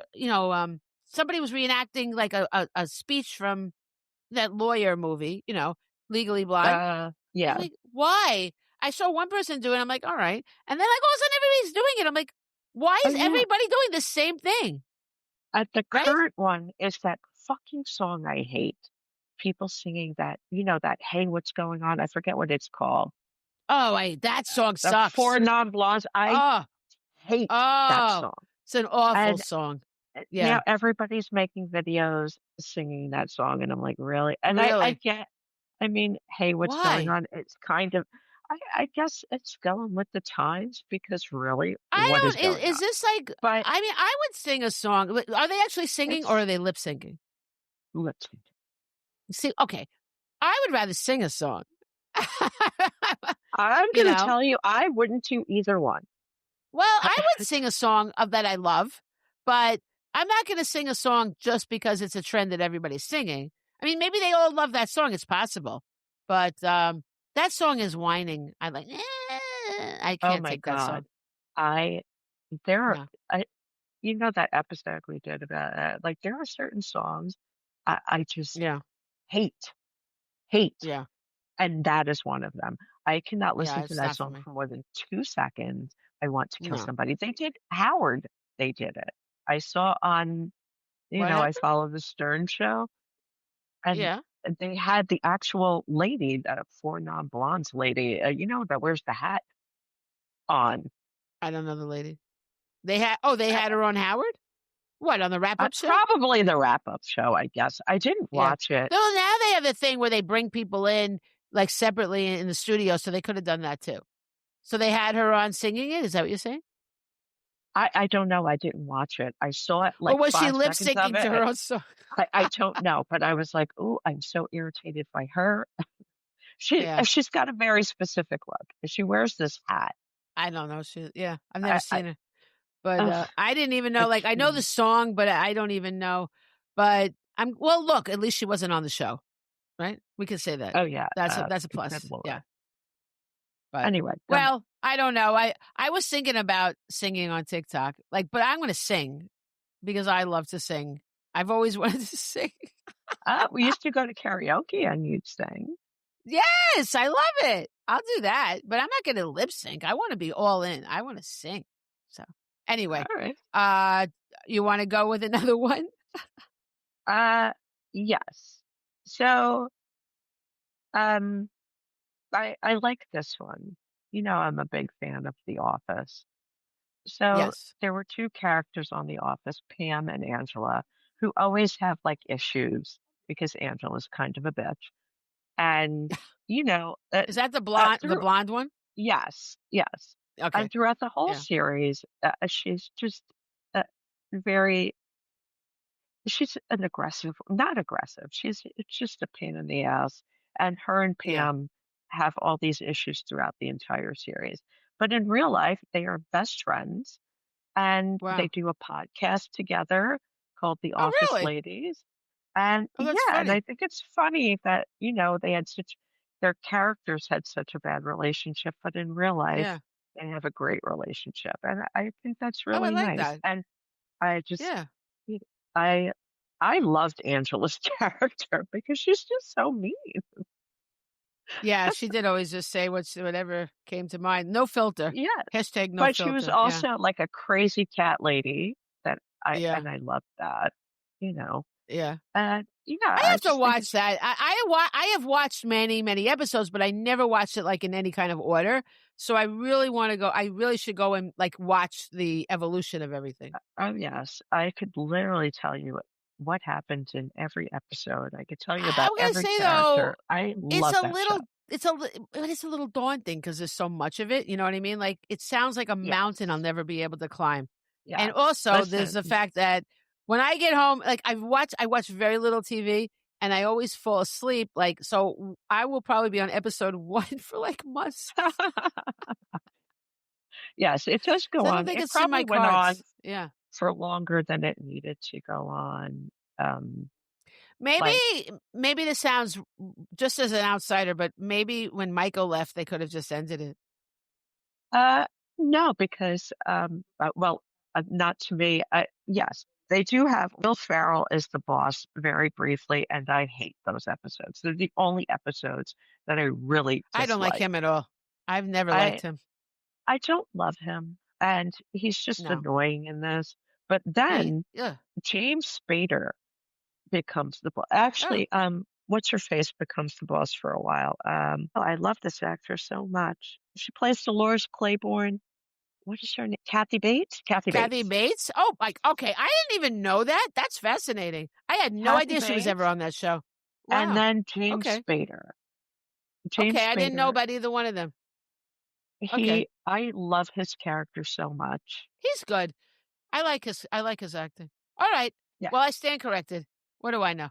somebody was reenacting like a speech from that lawyer movie, Legally Blonde. I'm Yeah. like, why? I saw one person do it. I'm like, all right. And then like all of a sudden everybody's doing it. I'm like, why Oh is yeah. everybody doing the same thing? The Right? current one is that fucking song I hate. People singing that, that "Hey, what's going on?" I forget what it's called. Oh, that song The Four sucks. Non-Blondes. I Oh, hate that oh, song. it's an awful And song. now Yeah. everybody's making videos singing that song, and I'm like, really? And I Really? get. I mean, hey, what's going Why? on? It's kind of. I guess it's going with the times because really, I what is don't, going is on? this like, But I mean, I would sing a song. Are they actually singing or it's are they lip syncing? let's See, okay. I would rather sing a song. I'm you gonna know? tell you, I wouldn't do either one. Well, I would sing a song that I love, but I'm not going to sing a song just because it's a trend that everybody's singing. I mean, maybe they all love that song. It's possible. But that song is whining. I'm like, I Oh can't my take that song. God. I there are No. that episode we did about like there are certain songs I just Yeah. hate, hate, Yeah. and that is one of them. I cannot Yeah. listen to It's that not for song me. for more than 2 seconds. I want to kill No. somebody. They did Howard. They did it. I saw on, What I happened? follow the Stern show, and Yeah. they had the actual lady, that Four Non-Blondes lady, that wears the hat on. I don't know the lady. They had her on Howard? What, on the wrap up show? Probably the wrap-up show, I guess. I didn't Yeah. watch it. Though now they have the thing where they bring people in like separately in the studio, so they could have done that too. So they had her on singing it. Is that what you're saying? I don't know. I didn't watch it. I saw it Or like was she 5 seconds of lip-syncing to her it. own song? I don't know, but I was like, "Ooh, I'm so irritated by her." Yeah. She's got a very specific look. She wears this hat. I don't know. Yeah, I've never I seen her. But, ugh, I didn't even know, I like, I know the can't. song, but I don't even know. But well, look, at least she wasn't on the show, right? We can say that. Oh, yeah, That's a good plus. Yeah. lord. But, Anyway, go ahead. well, I don't know. I was thinking about singing on TikTok, like, but I'm gonna sing because I love to sing. I've always wanted to sing. We used to go to karaoke and you'd sing. Yes, I love it. I'll do that, but I'm not gonna lip sync. I wanna be all in. I wanna sing. So, anyway, Alright. you wanna go with another one? Uh, yes. So, um, I like this one. You know, I'm a big fan of The Office. So Yes. there were 2 characters on The Office, Pam and Angela, who always have, like, issues because Angela's kind of a bitch. And, you know, Is that the through blonde one? yes, yes. Okay. And throughout the whole Yeah. series, she's just, uh, very she's an aggressive not aggressive, it's just a pain in the ass, and her and Yeah. Pam have all these issues throughout the entire series. But in real life, they are best friends, and they Wow. do a podcast together called The Oh, Office really? Ladies. And Oh, that's yeah, and I funny. think it's funny that, they had such their characters had such a bad relationship, but in real life, Yeah. they have a great relationship. And I think that's Oh, I really like nice. that. And I just Yeah. y- I I loved Angela's character because she's just so mean. Yeah, she did always just say whatever came to mind. No filter. Yes. Hashtag no But she was filter. Yeah. also like a crazy cat lady that Yeah. I loved that, you know. Yeah. And yeah, I I have to just think watch it's that. I have watched many, many episodes, but I never watched it, like, in any kind of order. So I really wanna go I really should go and, like, watch the evolution of everything. oh yes, I could literally tell you what happens in every episode. I could tell you about I'm gonna every say, though, character. I it's love a that show. little but it's a little daunting because there's so much of it, you know what I mean? Like, it sounds like a mountain I'll Yes. never be able to climb. And Yes. also, there's the Listen, fact that when I get home, like, I watch very little TV, and I always fall asleep, like, so I will probably be on episode 1 for, like, months. yes, it does go So I don't on. think It it's in probably my went on cards. Yeah. for longer than it needed to go on. Maybe Like, maybe this sounds just as an outsider, but maybe when Michael left, they could have just ended it. uh, no, because, well, not to me. Yes, they do have Will Ferrell is the boss very briefly, and I hate those episodes. They're the only episodes that I really I don't like dislike. him at all. I've never I liked him. I don't love him, and he's just No. annoying in this. But then Yeah. James Spader becomes the boss. Oh, Actually, what's her face becomes the boss for a while. Oh, I love this actress so much. She plays Dolores Claiborne. What is her name? Kathy Bates? Kathy Kathy Bates. Bates? Oh, like, okay, I didn't even know that. That's fascinating. I had no Kathy idea she was ever Bates. on that show. And Wow. then James Okay. Spader. Okay, James I didn't know Spader, about either one of them. Okay. I love his character so much. He's good. I like his acting. All right. Yeah. Well, I stand corrected. What do I know?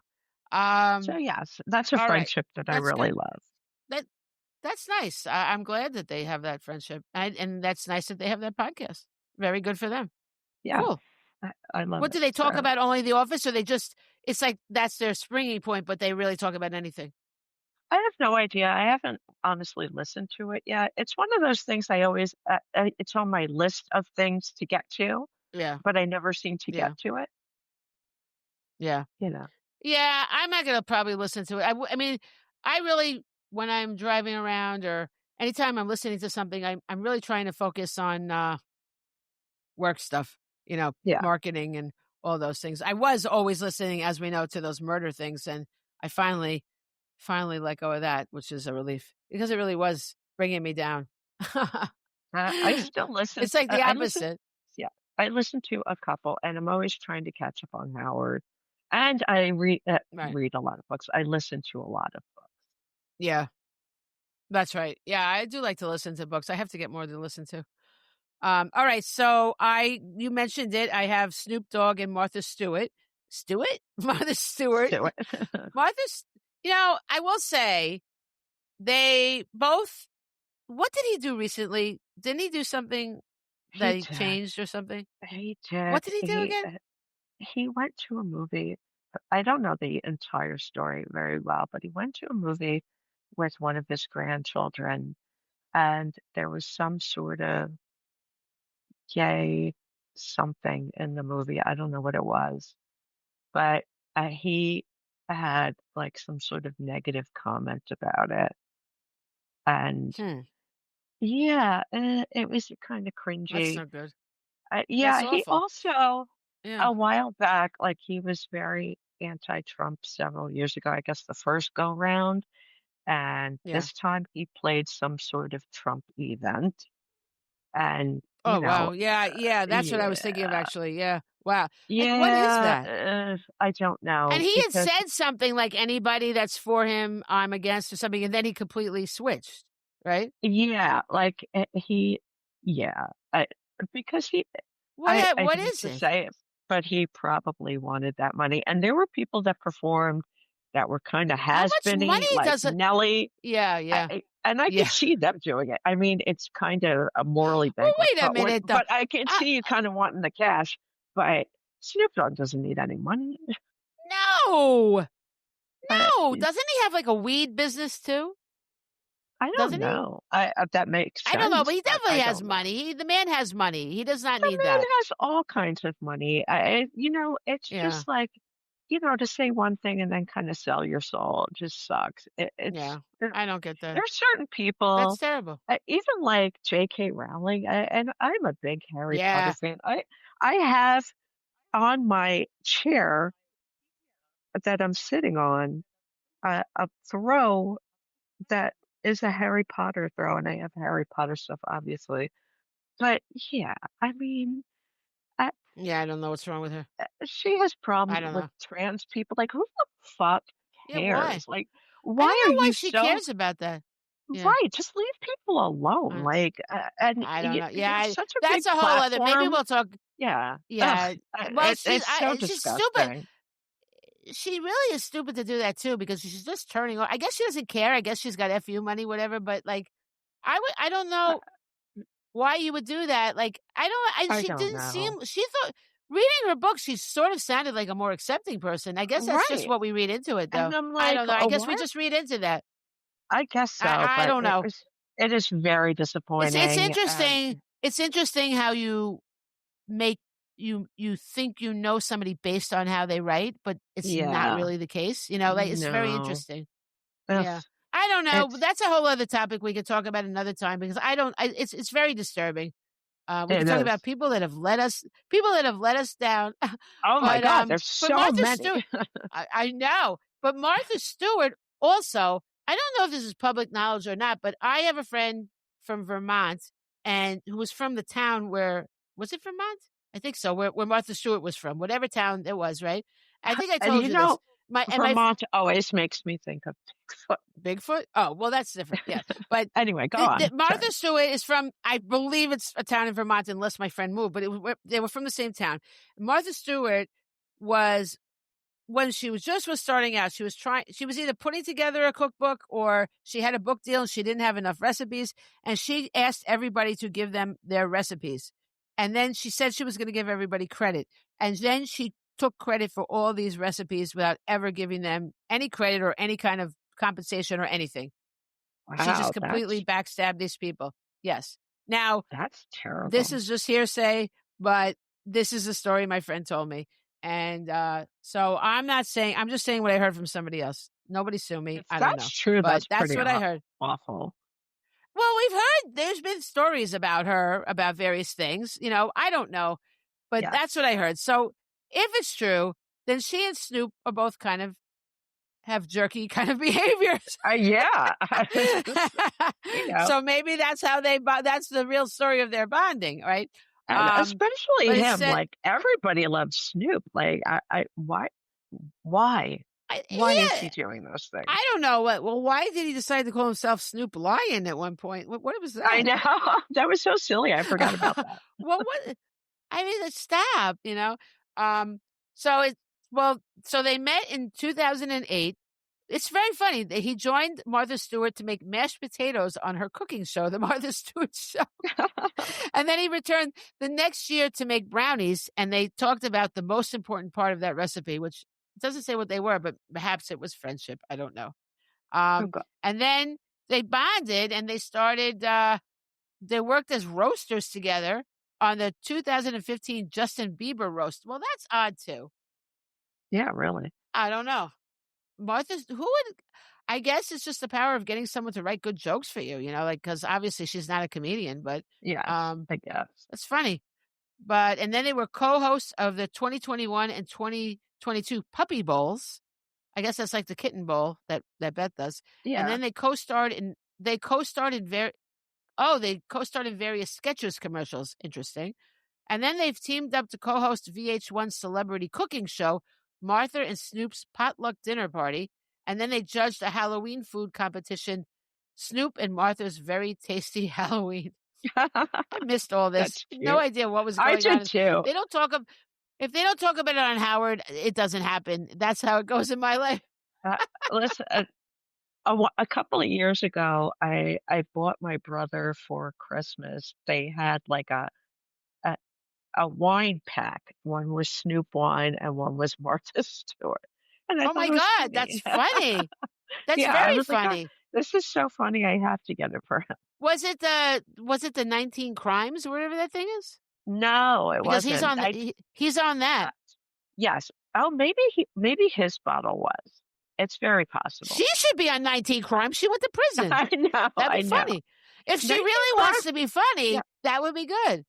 So Um, yes, that's a all right. friendship that I That's really good. love. That that's nice. I'm glad that they have that friendship. And that's nice that they have that podcast. Very good for them. Yeah, Cool. I love What it. do they talk So about, only The Office, or they just it's like that's their springing point, but they really talk about anything? I have no idea. I haven't honestly listened to it yet. It's one of those things I always, it's on my list of things to get to, Yeah. but I never seem to Yeah. get to it, Yeah. you know. Yeah, I'm not gonna probably listen to it. I mean, I really when I'm driving around or anytime I'm listening to something, I'm really trying to focus on, work stuff, Yeah. marketing and all those things. I was always listening, as we know, to those murder things, and I finally let go of that, which is a relief because it really was bringing me down. I still listen. It's like the I listen. opposite. Yeah, I listen to a couple, and I'm always trying to catch up on Howard. And I Right. read a lot of books. I listen to a lot of books. Yeah. That's right. Yeah, I do like to listen to books. I have to get more to listen to. All right, so you mentioned it. I have Snoop Dogg and Martha Stewart. Stewart? Martha Stewart. Do it. I will say they both. What did he do recently? Didn't he do something that He he did. changed or something? He did. What did he do again? He went to a movie. I don't know the entire story very well, but he went to a movie with one of his grandchildren, and there was some sort of gay something in the movie. I don't know what it was, but he had like some sort of negative comment about it. And Hmm, yeah, it was kind of that's cringy. not good. Yeah, That's he awful. also, Yeah, a while back, like he was very anti-Trump several years ago, I guess the first go round. And yeah. this time he played some sort of Trump event. And, Oh, wow. Yeah, that's what I was thinking of yeah, actually, yeah. Wow. Like, what is yeah, that? I don't And know he had because, said something like, "Anybody that's for him, I'm against," or something, and then he completely switched, right? yeah, like yeah, because I What hate is to it? say it, but he probably wanted that money. And there were people that performed that were kind of How much has-been-y, money like does it Nelly. Yeah, yeah, And I could yeah. see them doing it. I mean, it's kind of a morally Well, bankrupt, wait a minute, though. but I can Uh, see you kind of wanting the cash. But Snoop Dogg doesn't need any money. no! Uh, No! Doesn't he have, like, a weed business too? I don't Doesn't he? know. That makes I don't know, but sense, he but definitely I has don't know. money. The man has money. He does not The need man that. has all kinds of money. It's Yeah, just like, to say one thing and then kind of sell your soul just sucks. yeah. I don't get that. There's certain That's people, terrible. even like J.K. Rowling, and I'm a big Harry Potter Yeah. fan. I have on my chair that I'm sitting on a throw that is a Harry Potter throw, and I have Harry Potter stuff, obviously. But yeah, I mean, uh, Yeah, I don't know what's wrong with her. she has I problems don't with know. trans people. Like, who the fuck Yeah, why? cares? Like, I why don't are know why you she so cares about that. Yeah. right? Just leave people alone. Uh, Like, and I don't know. you Yeah, have such a big that's a whole other maybe platform. we'll talk. Yeah. Ugh, Yeah. Well, it's so she's stupid. disgusting. She really is stupid to do that too because she's just turning on I guess she doesn't care. I guess she's got FU money, whatever, but, like, I don't I, know why you would do that. Like, I don't I she don't didn't know. seem she thought reading her book, she sort of sounded like a more accepting person. I guess that's just Right. what we read into it, And though. I'm I like, don't know. I oh, guess we why? just read into that. I guess so, I but don't know. it is very It's disappointing. And interesting. It's interesting how you make you think you know somebody based on how they write, but it's not yeah, really the case. Like it's very no, interesting. ugh, Yeah. I don't know, but it's that's a whole other topic we could talk about another time because I don't it's very disturbing. We could it talk is. about people that have let us down. Oh my but God, there's but so Martha many. Stewart I know. But Martha Stewart also, I don't know if this is public knowledge or not, but I have a friend from Vermont and who was from the town where was it Vermont? I think so, where Martha Stewart was from, whatever town it was, right? I think I And told you this. My Vermont always makes me think of Bigfoot. Bigfoot? Oh, well, that's different. Yeah. But Anyway, go on. Martha Sorry. Stewart is from, I believe it's a town in Vermont, unless my friend moved, but they were from the same town. Martha Stewart was, when she was starting out, she was either putting together a cookbook or she had a book deal and she didn't have enough recipes. And she asked everybody to give them their recipes. And then she said she was going to give everybody credit. And then she took credit for all these recipes without ever giving them any credit or any kind of compensation or anything. She just Wow, completely backstabbed these people. Yes. Now, that's this terrible. is just hearsay, but this is a story my friend told me. And so I'm just saying what I heard from somebody else. Nobody sue me. If I don't know. that's true, But that's that's pretty what I heard. awful. Well, we've heard there's been stories about her, about various things. I don't know, but that's Yes. what I heard. So if it's true, then she and Snoop are both kind of have jerky kind of behaviors. Yeah. So maybe that's how that's the real story of their bonding, right? And especially But it him, said, like everybody loves Snoop. Like, why? Why? Why is Yeah, he doing those things? I don't know why did he decide to call himself Snoop Lion at one point? What was I that? know. That was so silly. I forgot about that. Well, what I mean, stop, Um, so it so they met in 2008. It's very funny that he joined Martha Stewart to make mashed potatoes on her cooking show, The Martha Stewart Show. And then he returned the next year to make brownies, and they talked about the most important part of that recipe, which doesn't say what they were, but perhaps it was friendship. I don't know. Oh, God. And then they bonded and they worked as roasters together on the 2015 Justin Bieber roast. Well, that's odd too. Yeah, really. I don't know. Who would, I guess it's just the power of getting someone to write good jokes for you, like, because obviously she's not a comedian, but Yes, I guess. it's funny. And then they were co-hosts of the 2021 and 2022 Puppy Bowls. I guess that's like the kitten bowl that Beth does. And Yeah. then they co-starred in various Skechers commercials. Interesting. And then they've teamed up to co-host VH1's celebrity cooking show, Martha and Snoop's Potluck Dinner Party. And then they judged a Halloween food competition, Snoop and Martha's Very Tasty Halloween. I missed all this. That's No cute. idea what was I going did on. too. If they don't talk about it on Howard, it doesn't happen. That's how it goes in my life. Listen, a couple of years ago, I bought my brother for Christmas. They had like a a wine pack. One was Snoop wine and one was Martha Stewart. And I Oh thought my it was God, that's funny. funny. That's Yeah, I very was like, "Oh, funny. this is so funny. I have to get it for him." Was it the 19 Crimes or whatever that thing is? No, it Because he's wasn't. on he's on that. Uh, yes. Oh, maybe his bottle was. It's very possible. She should be on 19 Crimes. She went to prison. I know, That'd I be know. funny. If she 19 really wants Crimes, to be yeah. funny, that would be good,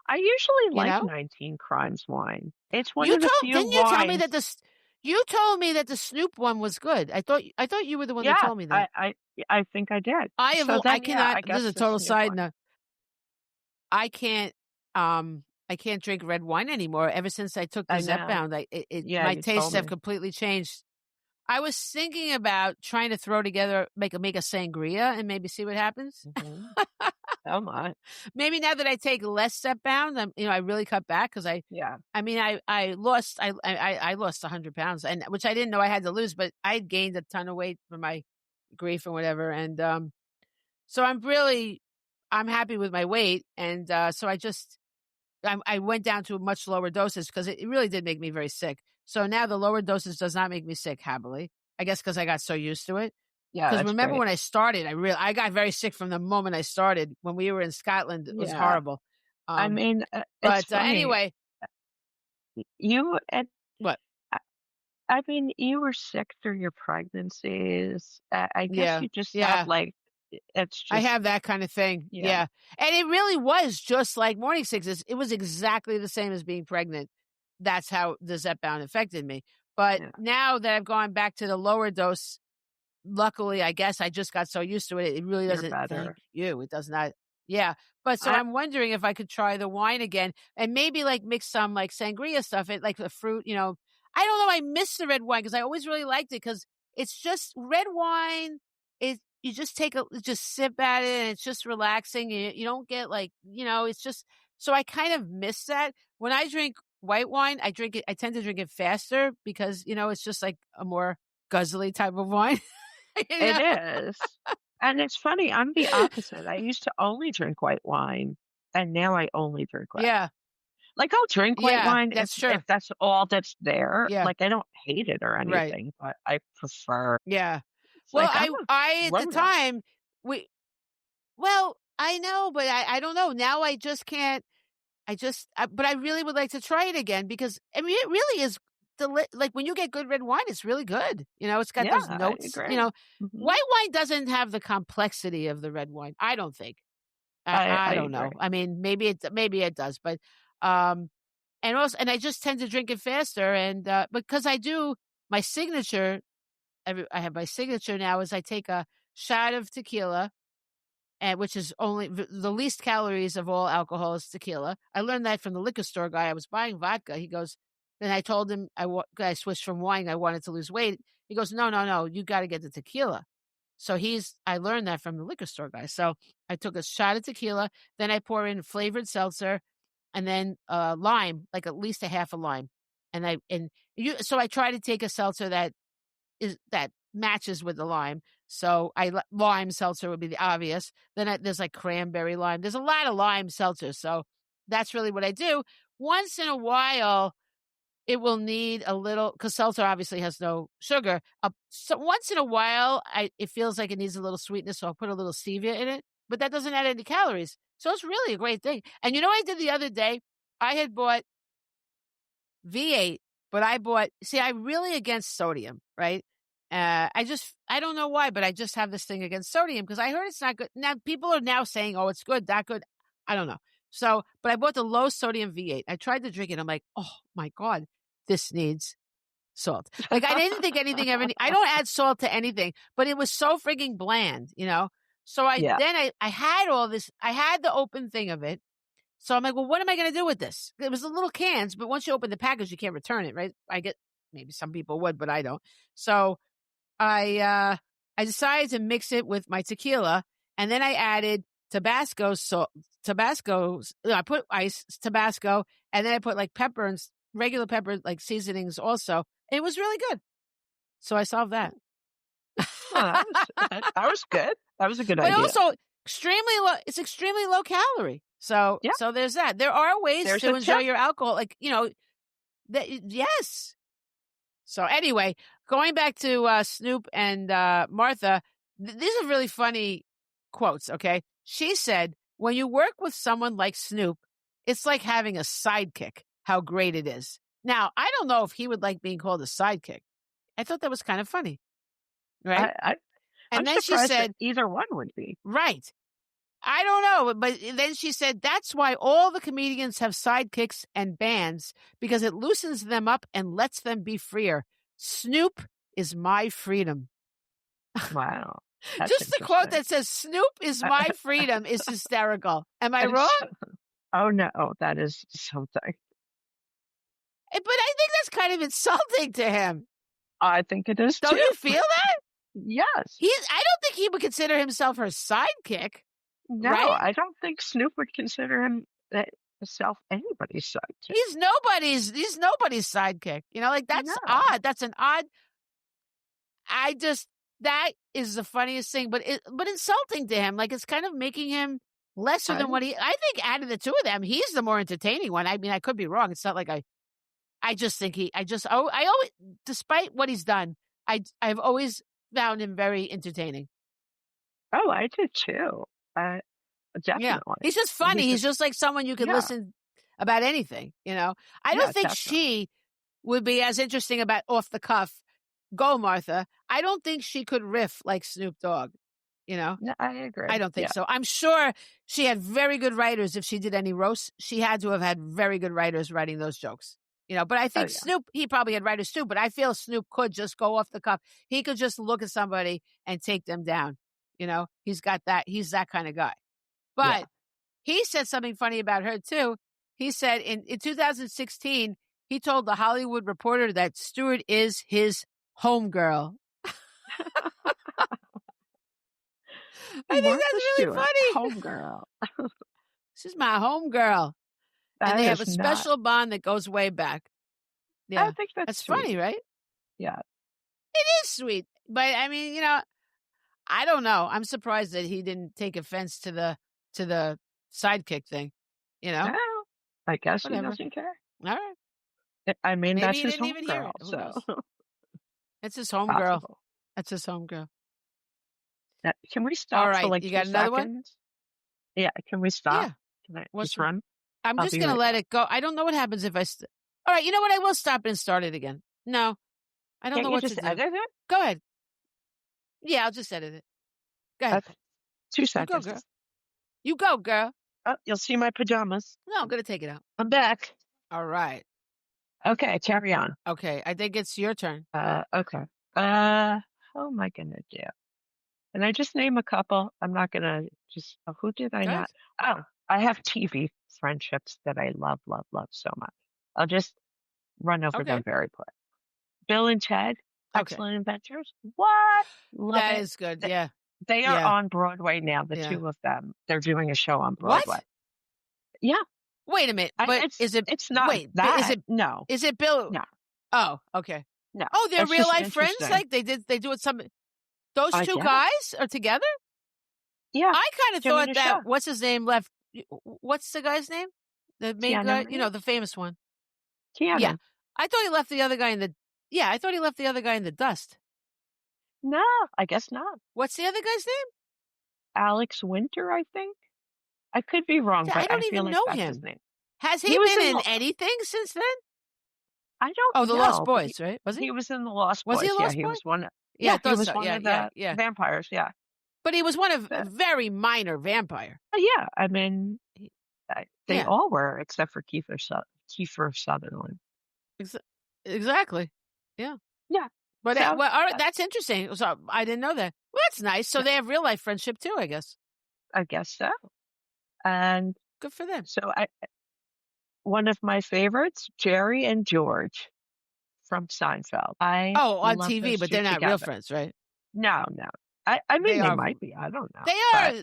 I usually you like know? 19 Crimes wine. It's one You of the told few didn't you tell me wines. that you told me that the Snoop one was good. I thought you were the one that Yeah, told me that. I think I did. So I then, yeah, cannot I this is guess a the total Snoop side one. note. I can't I can't drink red wine anymore. Ever since I took the I know. Zepbound, Yeah, my you told tastes have me. completely changed. I was thinking about trying to throw together make a sangria and maybe see what happens. Mhm. Oh my. Maybe now that I take less Zepbound, I really cut back because Yeah. I mean, I lost I lost 100 pounds, and which I didn't know I had to lose, but I had gained a ton of weight from my grief and whatever, and so I'm happy with my weight, and so I went down to much lower doses because it really did make me very sick. So now the lower doses does not make me sick happily. I guess because I got so used to it. Yeah, Because that's remember great. when I started, I got very sick from the moment I started. When we were in Scotland, it was Yeah. horrible. I Um, mean, it's but funny. anyway, You and what? I I mean, you were sick through your pregnancies. I guess Yeah, you just have yeah. like it's I just have that kind of thing. yeah. Yeah. And it really was just like morning sickness. It was exactly the same as being pregnant. That's how the Zepbound affected me. But Yeah. now that I've gone back to the lower dose, luckily, I guess I just got so used to it. It really You're doesn't, thank better. you. It does not. Yeah. But so I I'm wondering if I could try the wine again and maybe like mix some like sangria stuff, like the fruit, I don't know. I miss the red wine because I always really liked it because it's just red wine. You just just sip at it and it's just relaxing. You don't get like, it's just, so I kind of miss that. When I drink white wine, I tend to drink it faster because, it's just like a more guzzly type of wine. you It know? is. And it's funny, I'm the opposite. I used to only drink white wine, and now I only drink red. Yeah. Like, I'll drink white Yeah. wine That's if true. that's all that's there. Yeah. Like, I don't hate it or Right. anything, but I prefer Yeah. it's Well, like I'm I a at the grown-up. time, we, well, I know, but I don't know. Now I just can't. But I really would like to try it again because I mean, it really is like when you get good red wine, it's really good. It's got Yeah, those I notes. agree. Mhm. White wine doesn't have the complexity of the red wine. I don't think. I I don't know. agree. I mean, maybe it does, but um, and I just tend to drink it faster, and because I do my signature. I have my signature now is I take a shot of tequila, and which is only the least calories of all alcohol is tequila. I learned that from the liquor store guy. I was buying vodka. He goes, Then I told him I switched from wine. I wanted to lose weight. He goes, no, you got to get the tequila. So I learned that from the liquor store guy. So I took a shot of tequila. Then I pour in flavored seltzer and then lime, like at least a half a lime. So I try to take a seltzer that matches with the lime. So lime seltzer would be the obvious. Then there's like cranberry lime. There's a lot of lime seltzer. So that's really what I do. Once in a while, it will need a little, because seltzer obviously has no sugar. So once in a while, it feels like it needs a little sweetness, so I'll put a little stevia in it. But that doesn't add any calories. So it's really a great thing. And you know what I did the other day? I had bought V8, but I'm really against sodium, right? I don't know why, but I just have this thing against sodium because I heard it's not good. Now, people are now saying, oh, it's good, that good. I don't know. So, but I bought the low sodium V8. I tried to drink it. I'm like, oh my God, this needs salt. Like I didn't think anything ever, I don't add salt to anything, but it was so frigging bland, So I had all this, I had the open thing of it. So I'm like, well, what am I going to do with this? It was the little cans, but once you open the package, you can't return it, right? Maybe some people would, but I don't. So I decided to mix it with my tequila, and then I added Tabasco. I put ice, Tabasco, and then I put like pepper and regular pepper, like seasonings also. And it was really good. So I solved that. That was good. That was a good idea. But also it's extremely low calorie. So there's that. There are ways to enjoy your alcohol. Like, yes. So anyway, going back to Snoop and Martha, these are really funny quotes, okay? She said, when you work with someone like Snoop, it's like having a sidekick, how great it is. Now, I don't know if he would like being called a sidekick. I thought that was kind of funny, right? I'm then she said, either one would be. Right. I don't know. But then she said, that's why all the comedians have sidekicks and bands, because it loosens them up and lets them be freer. Snoop is my freedom. Wow. Just the quote that says, Snoop is my freedom is hysterical. Am I wrong? Oh, no. that is something. But I think that's kind of insulting to him. I think it is, Don't you feel that? Yes. I don't think he would consider himself her sidekick. No, right? I don't think Snoop would consider himself anybody's sidekick. He's nobody's sidekick. That's odd. That's an odd. That is the funniest thing, but insulting to him. Like, it's kind of making him lesser than what I think out of the two of them, he's the more entertaining one. I mean, I could be wrong. It's not like I just think I always, despite what he's done, I've always found him very entertaining. Oh, I did too. Definitely. Yeah. He's just funny. He's just like someone you can listen about anything, I don't think she would be as interesting about off the cuff. Go, Martha. I don't think she could riff like Snoop Dogg, No, I agree. I don't think so. I'm sure she had very good writers. If she did any roasts, she had to have had very good writers writing those jokes. But I think Snoop, he probably had writers too, but I feel Snoop could just go off the cuff. He could just look at somebody and take them down. He's got that. He's that kind of guy. But he said something funny about her too. He said in 2016, he told the Hollywood Reporter that Stewart is his homegirl. I think that's really funny. Homegirl. This is my homegirl. And they have a special bond that goes way back. Yeah. I think that's sweet. Funny, right? Yeah. It is sweet. But I mean, I don't know. I'm surprised that he didn't take offense to the sidekick thing. No, I guess he doesn't care. All right. I mean, maybe that's he his didn't even hear homegirl. it. So it's his homegirl. That's his homegirl. Can we stop? All right. For like you got 2 another seconds? one? Yeah. Can we stop? Yeah. Can I just run? I'm just going to let it go. I don't know what happens if all right. You know what? I will stop and start it again. No, I don't know what to do. Edit it? Go ahead. Yeah, I'll just edit it. Go ahead. Okay. 2 seconds. You go, girl. You go, girl. Oh, you'll see my pajamas. No, I'm going to take it out. I'm back. All right. Okay, carry on. Okay, I think it's your turn. Okay. How am I going to do? And I just name a couple. I'm not going to just, who did I not? Oh, I have TV friendships that I love, love, love so much. run over Okay. them very quick. Bill and Ted, Okay. Excellent Adventures. What? Love That it. is good. Yeah. They are Yeah. on Broadway now, the Yeah. two of them. They're doing a show on Broadway. What? Yeah. Wait a minute. But is it? It's not Wait. that. No. Is it Bill? No. Oh, okay. No. Oh, they're It's real just life friends. interesting. Like they do it. Those I two guess. guys are together. Yeah. I kind of thought that. show. What's his name left? What's the guy's name? The main Keanu guy. Reeves? You know, the famous one. Keanu. Yeah. I thought he left the other guy in the. Yeah, I thought he left the other guy in the dust. No, I guess not. What's the other guy's name? Alex Winter, I think. I could be wrong, but I don't feel even like know that's him. his name. Has he been in anything since then? I don't Oh, know. the Lost Boys, right? Was he? He was in the Lost Boys. Was he a Lost He Boy? was one. Yeah, he was so. one of the vampires. Yeah, but he was one of a very minor vampire. Yeah, I mean, they all were except for Kiefer Sutherland. Exactly. Yeah. Yeah. But all right, that's interesting. So I didn't know that. Well, that's nice. So they have real life friendship too, I guess. I guess so. And good for them. So one of my favorites, Jerry and George from Seinfeld. On TV, but they're not real friends, right? No. I mean, they might be. I don't know. They are.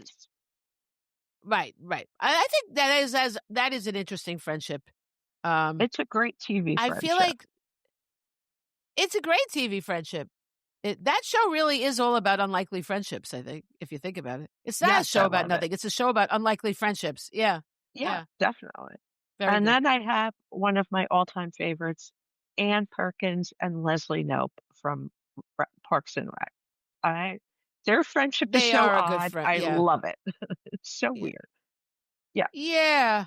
Right. I think that is an interesting friendship. It's a great TV friendship. I feel like it's a great TV friendship. That show really is all about unlikely friendships, I think, if you think about it. It's not a show about nothing. It's a show about unlikely friendships. Yeah. Yeah, definitely. Very good. Then I have one of my all-time favorites, Ann Perkins and Leslie Knope from Parks and Rec. Their friendship is so odd. I love it. It's so weird. Yeah. Yeah.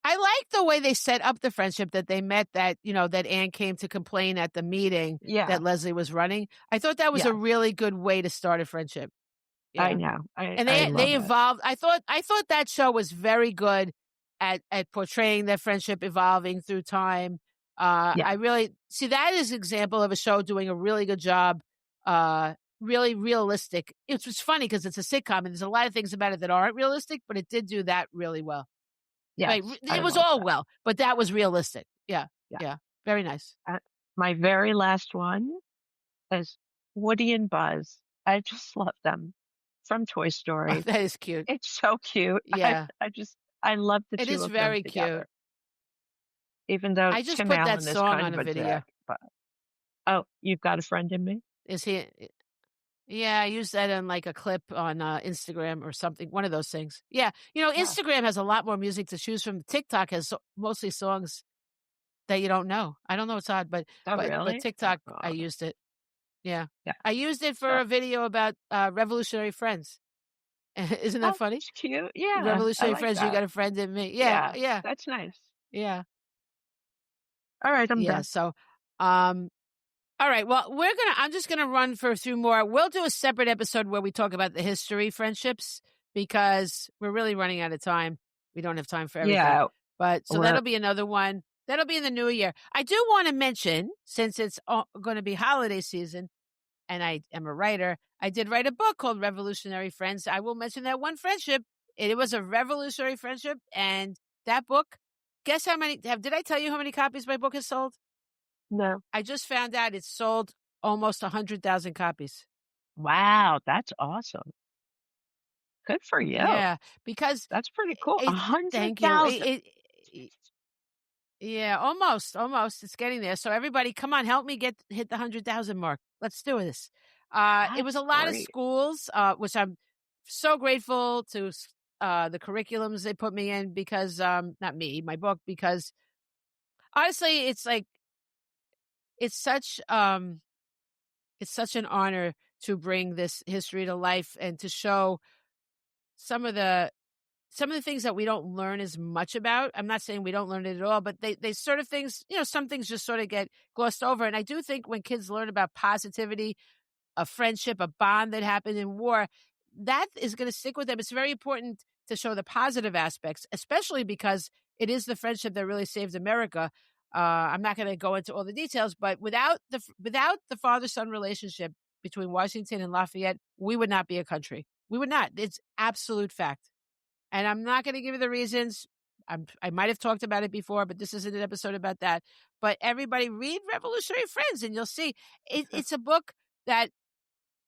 I like the way they set up the friendship, that they met, that Anne came to complain at the meeting that Leslie was running. I thought that was a really good way to start a friendship. Yeah. I know. And they evolved. I thought that show was very good at portraying their friendship evolving through time. I really see that as an example of a show doing a really good job, really realistic. It was funny because it's a sitcom and there's a lot of things about it that aren't realistic, but it did do that really well. Yeah, right. It was all well, but that was realistic. Yeah. Very nice. My very last one is Woody and Buzz. I just love them from Toy Story. Oh, that is cute. It's so cute. Yeah. I love the two of them. It is very cute. Even though I just Tim put Allen that song on a video. Oh, You've Got a Friend in Me? Is he? Yeah, I used that in like a clip on Instagram or something. One of those things. Yeah. Instagram has a lot more music to choose from. TikTok has mostly songs that you don't know. I don't know. It's odd, but TikTok, I used it. Yeah. I used it for a video about revolutionary friends. Isn't that funny? It's cute. Yeah. Revolutionary friends. You got a friend in me. Yeah. That's nice. Yeah. All right. I'm done. So, all right. Well, I'm just going to run through more. We'll do a separate episode where we talk about the history friendships because we're really running out of time. We don't have time for everything. Yeah. But so that'll be another one. That'll be in the new year. I do want to mention, since it's going to be holiday season and I am a writer, I did write a book called Revolutionary Friends. I will mention that one friendship. It was a revolutionary friendship. And that book, guess how many, did I tell you how many copies my book has sold? No. I just found out it's sold almost 100,000 copies. Wow, that's awesome. Good for you. Yeah, because that's pretty cool. 100,000. Thank you. Yeah, almost. It's getting there. So everybody, come on, help me hit the 100,000 mark. Let's do this. It was a lot of schools, which I'm so grateful to the curriculums they put me in because, not me, my book, because honestly, it's like, it's such an honor to bring this history to life and to show some of the things that we don't learn as much about. I'm not saying we don't learn it at all, but they sort of things, some things just sort of get glossed over. And I do think when kids learn about positivity, a friendship, a bond that happened in war, that is going to stick with them. It's very important to show the positive aspects, especially because it is the friendship that really saved America. I'm not going to go into all the details, but without the father-son relationship between Washington and Lafayette, we would not be a country. We would not. It's absolute fact. And I'm not going to give you the reasons. I might have talked about it before, but this isn't an episode about that. But everybody read Revolutionary Friends, and you'll see it's a book that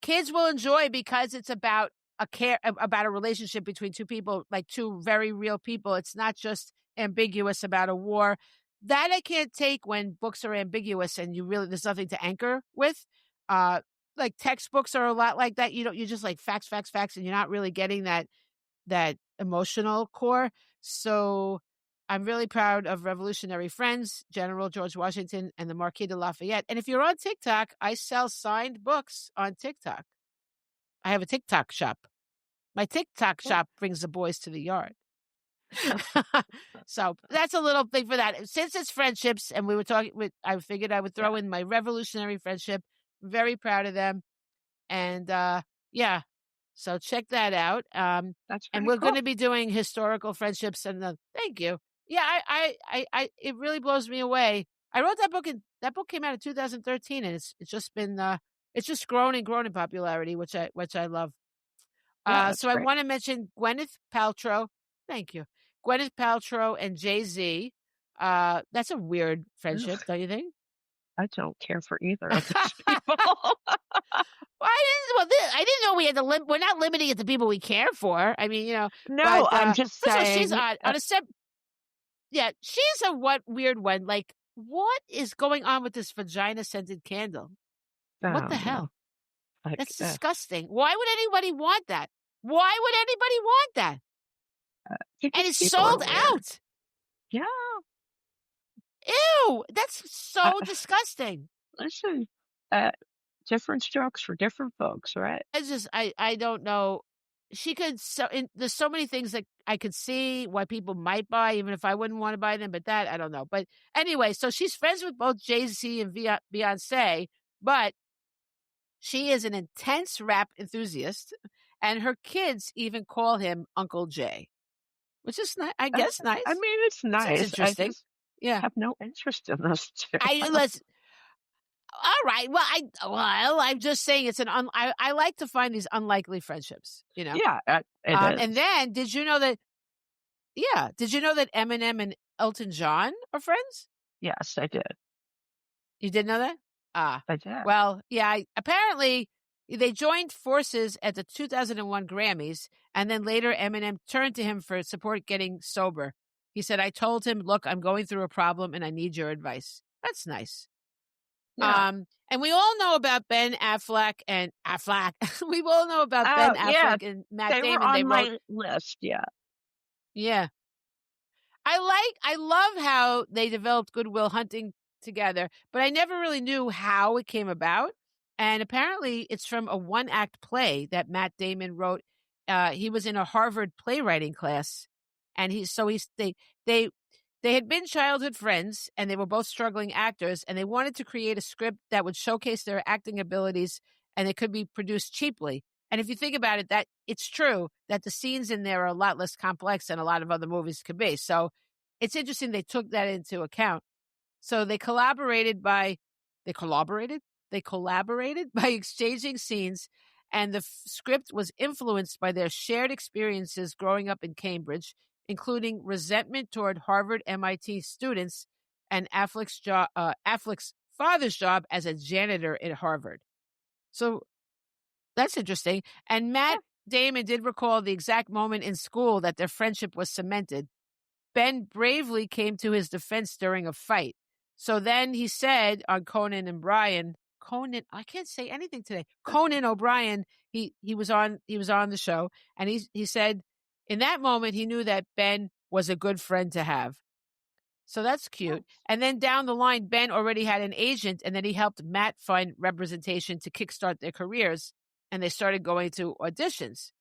kids will enjoy because it's about about a relationship between two people, like two very real people. It's not just ambiguous about a war. That I can't take when books are ambiguous and there's nothing to anchor with. Like textbooks are a lot like that. You just like facts, facts, facts, and you're not really getting that emotional core. So I'm really proud of Revolutionary Friends, General George Washington, and the Marquis de Lafayette. And if you're on TikTok, I sell signed books on TikTok. I have a TikTok shop. My TikTok shop brings the boys to the yard. So that's a little thing for that. Since it's friendships, and we were talking, I figured I would throw in my Revolutionary Friendship. Very proud of them. And yeah, so check that out. That's and pretty we're cool. going to be doing historical friendships. And thank you. Yeah, I it really blows me away. I wrote that book, and that book came out in 2013, and it's just been it's just grown and grown in popularity, which I love. So I want to mention Gwyneth Paltrow. Thank you, Gwyneth Paltrow and Jay-Z. That's a weird friendship, don't you think? I don't care for either of those people. Well, I didn't know we had to we're not limiting it to people we care for. I mean, No, but, I'm just first of all, saying. she's on a yeah, she's a weird one. Like, what is going on with this vagina scented candle? What the hell? That's disgusting. Why would anybody want that? Why would anybody want that? And it's sold out. Yeah. Ew, that's so disgusting. Listen, different strokes for different folks, right? I don't know. She could there's so many things that I could see why people might buy, even if I wouldn't want to buy them. But that I don't know. But anyway, so she's friends with both Jay-Z and Beyonce, but she is an intense rap enthusiast, and her kids even call him Uncle Jay, which is I guess nice. I mean, it's nice. It's interesting. I have no interest in this. All right. Well, I'm just saying it's I like to find these unlikely friendships, Yeah. It is. And then did you know that Eminem and Elton John are friends? Yes, I did. You did know that? I did. Well, yeah, apparently they joined forces at the 2001 Grammys, and then later Eminem turned to him for support getting sober. He said, I told him, look, I'm going through a problem and I need your advice. That's nice. Yeah. And we all know about Ben Affleck and Affleck. We all know about Ben Affleck and Matt Damon. Were on my list, yeah. Yeah. I love how they developed Good Will Hunting together, but I never really knew how it came about. And apparently it's from a one-act play that Matt Damon wrote. He was in a Harvard playwriting class, and they had been childhood friends, and they were both struggling actors, and they wanted to create a script that would showcase their acting abilities, and it could be produced cheaply. And if you think about it, that it's true that the scenes in there are a lot less complex than a lot of other movies could be. So it's interesting they took that into account. So they collaborated by exchanging scenes, and the script was influenced by their shared experiences growing up in Cambridge, including resentment toward Harvard MIT students and Affleck's father's job as a janitor at Harvard. So that's interesting. And Matt Damon did recall the exact moment in school that their friendship was cemented. Ben bravely came to his defense during a fight. So then he said on Conan O'Brien, I can't say anything today. Conan O'Brien, he was on the show, and he said in that moment he knew that Ben was a good friend to have. So that's cute. And then down the line, Ben already had an agent, and then he helped Matt find representation to kickstart their careers, and they started going to auditions.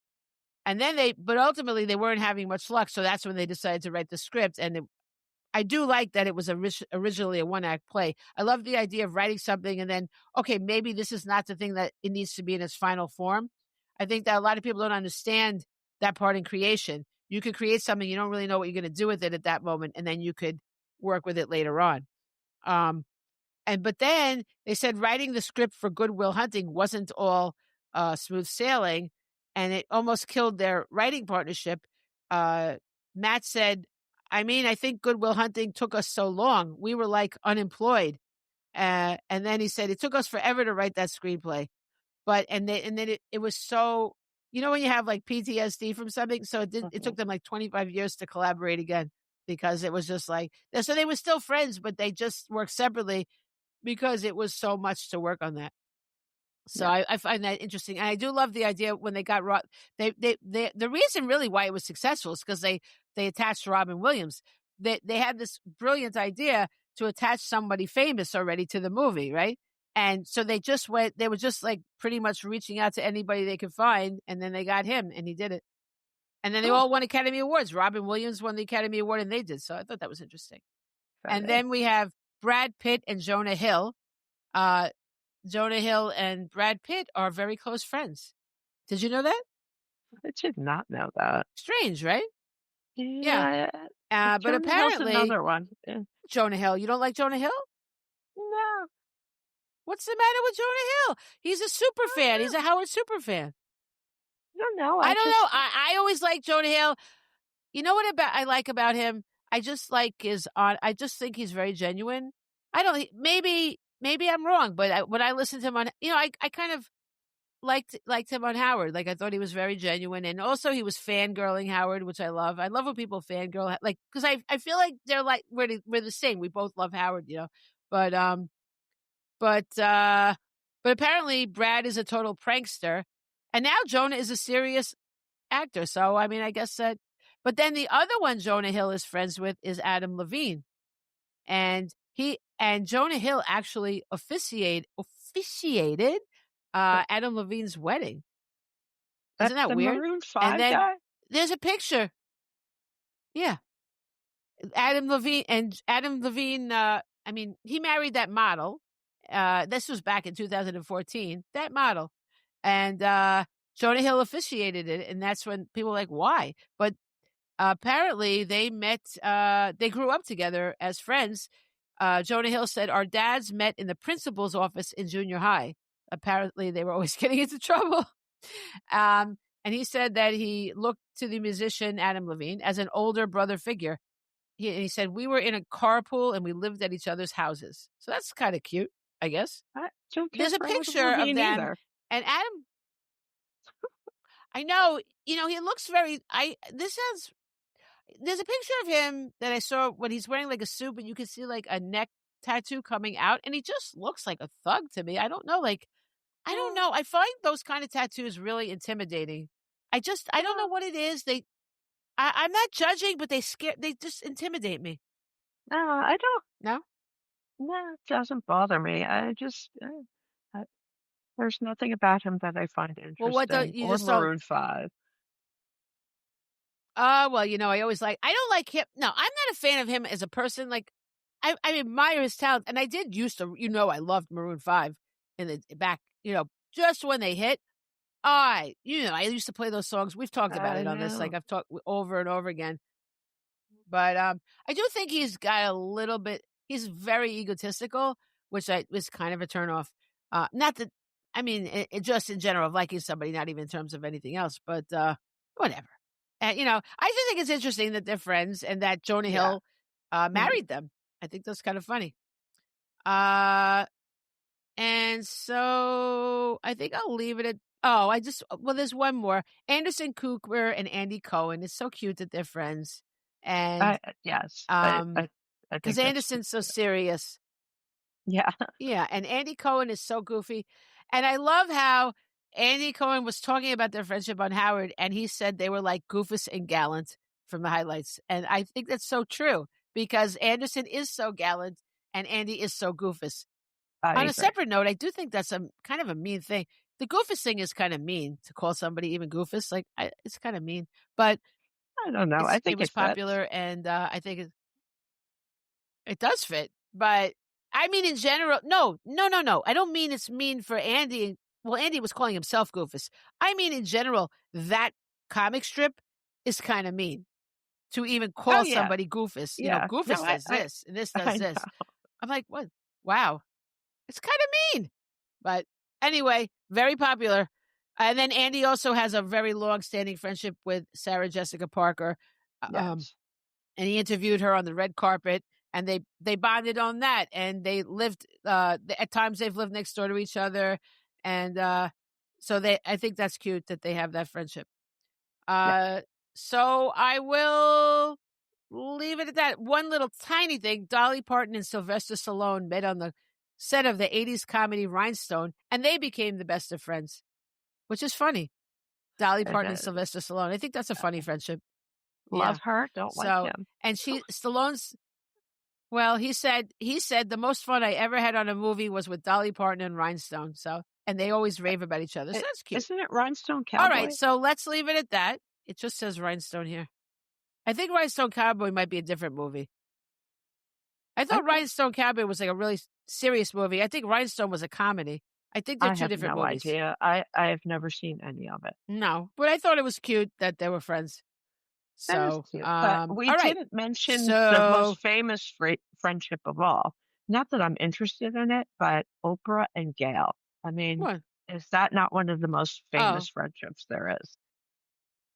And then but ultimately they weren't having much luck, so that's when they decided to write the script. And I do like that it was originally a one-act play. I love the idea of writing something and then, okay, maybe this is not the thing that it needs to be in its final form. I think that a lot of people don't understand that part in creation. You could create something, you don't really know what you're going to do with it at that moment, and then you could work with it later on. But then they said writing the script for Good Will Hunting wasn't all smooth sailing, and it almost killed their writing partnership. Matt said, I mean, I think Good Will Hunting took us so long. We were like unemployed. And then he said, it took us forever to write that screenplay. And then it was so, when you have like PTSD from something, so it took them like 25 years to collaborate again, because it was just like, so they were still friends, but they just worked separately because it was so much to work on that. So I find that interesting. And I do love the idea when they got the reason really why it was successful is because they attached Robin Williams. They had this brilliant idea to attach somebody famous already to the movie, right? And so they were just like pretty much reaching out to anybody they could find. And then they got him and he did it. And then they all won Academy Awards. Robin Williams won the Academy Award and they did. So I thought that was interesting. And then we have Brad Pitt and Jonah Hill. Jonah Hill and Brad Pitt are very close friends. Did you know that? I did not know that. Strange, right? Yeah. But apparently, another one. Yeah. Jonah Hill. You don't like Jonah Hill? No. What's the matter with Jonah Hill? He's a super fan. He's a Howard super fan. I don't know. I don't know. I always like Jonah Hill. You know what I like about him? I just like I just think he's very genuine. Maybe I'm wrong, but when I listened to him on, I kind of liked him on Howard. Like I thought he was very genuine, and also he was fangirling Howard, which I love. I love when people fangirl, like because I feel like they're like we're the same. We both love Howard, but apparently Brad is a total prankster, and now Jonah is a serious actor. So I mean, I guess that. But then the other one Jonah Hill is friends with is Adam Levine, and Jonah Hill actually officiated Adam Levine's wedding. Isn't that the weird? Maroon 5 and then guy? There's a picture. Yeah. Adam Levine, I mean, he married that model. This was back in 2014, that model. And Jonah Hill officiated it. And that's when people were like, why? But apparently they grew up together as friends. Jonah Hill said, our dads met in the principal's office in junior high. Apparently they were always getting into trouble. And he said that he looked to the musician Adam Levine as an older brother figure. He said, we were in a carpool and we lived at each other's houses. So that's kind of cute, I guess. There's a picture of them. Either. And Adam, I know, he looks very, there's a picture of him that I saw when he's wearing like a suit, but you can see like a neck tattoo coming out, and he just looks like a thug to me. I don't know. I don't know. I find those kind of tattoos really intimidating. I don't know what it is. I'm not judging, but they just intimidate me. No, I don't. No? No, it doesn't bother me. I just, there's nothing about him that I find interesting. Well, what you or just Maroon 5. Well, I always I don't like him. No, I'm not a fan of him as a person. Like, I admire his talent. And I did used to, I loved Maroon 5 in the back, just when they hit. I used to play those songs. We've talked about it on this. Like, I've talked over and over again. But I do think he's got a little bit, he's very egotistical, which was kind of a turnoff. Not that, I mean, it just in general of liking somebody, not even in terms of anything else, but whatever. And, I just think it's interesting that they're friends and that Jonah Hill married them. I think that's kind of funny. And so I think I'll leave it at, there's one more. Anderson Cooper and Andy Cohen. It's so cute that they're friends. And yes. Because Anderson's so serious. Yeah. Yeah. And Andy Cohen is so goofy. And I love how Andy Cohen was talking about their friendship on Howard, and he said they were like Goofus and Gallant from the highlights. And I think that's so true because Anderson is so gallant and Andy is so Goofus. On a separate note, I do think that's kind of a mean thing. The Goofus thing is kind of mean to call somebody even Goofus. Like, it's kind of mean, but I don't know. I think it was popular, and I think it does fit. But I mean, in general, no. I don't mean it's mean for Andy. Well, Andy was calling himself Goofus. I mean, in general, that comic strip is kind of mean to even call somebody Goofus. Goofus does this, and this does this. I'm like, what? Wow. It's kind of mean. But anyway, very popular. And then Andy also has a very long-standing friendship with Sarah Jessica Parker. Yes. and he interviewed her on the red carpet, and they bonded on that, and they lived, at times they've lived next door to each other, and so I think that's cute that they have that friendship. So I will leave it at that. One little tiny thing, Dolly Parton and Sylvester Stallone met on the set of the 80s comedy Rhinestone, and they became the best of friends, which is funny. Dolly Parton and Sylvester Stallone. I think that's a funny friendship. Love her, don't like him. And Stallone's, well, he said the most fun I ever had on a movie was with Dolly Parton and Rhinestone. So, and they always rave about each other. So that's cute. Isn't it Rhinestone Cowboy? All right, so let's leave it at that. It just says Rhinestone here. I think Rhinestone Cowboy might be a different movie. I thought Rhinestone Cowboy was like a really serious movie. I think Rhinestone was a comedy. I think they're two different movies. I have no idea. I have never seen any of it. No, but I thought it was cute that they were friends. So, that is cute. But we didn't mention the most famous friendship of all. Not that I'm interested in it, but Oprah and Gail. I mean, is that not one of the most famous friendships there is?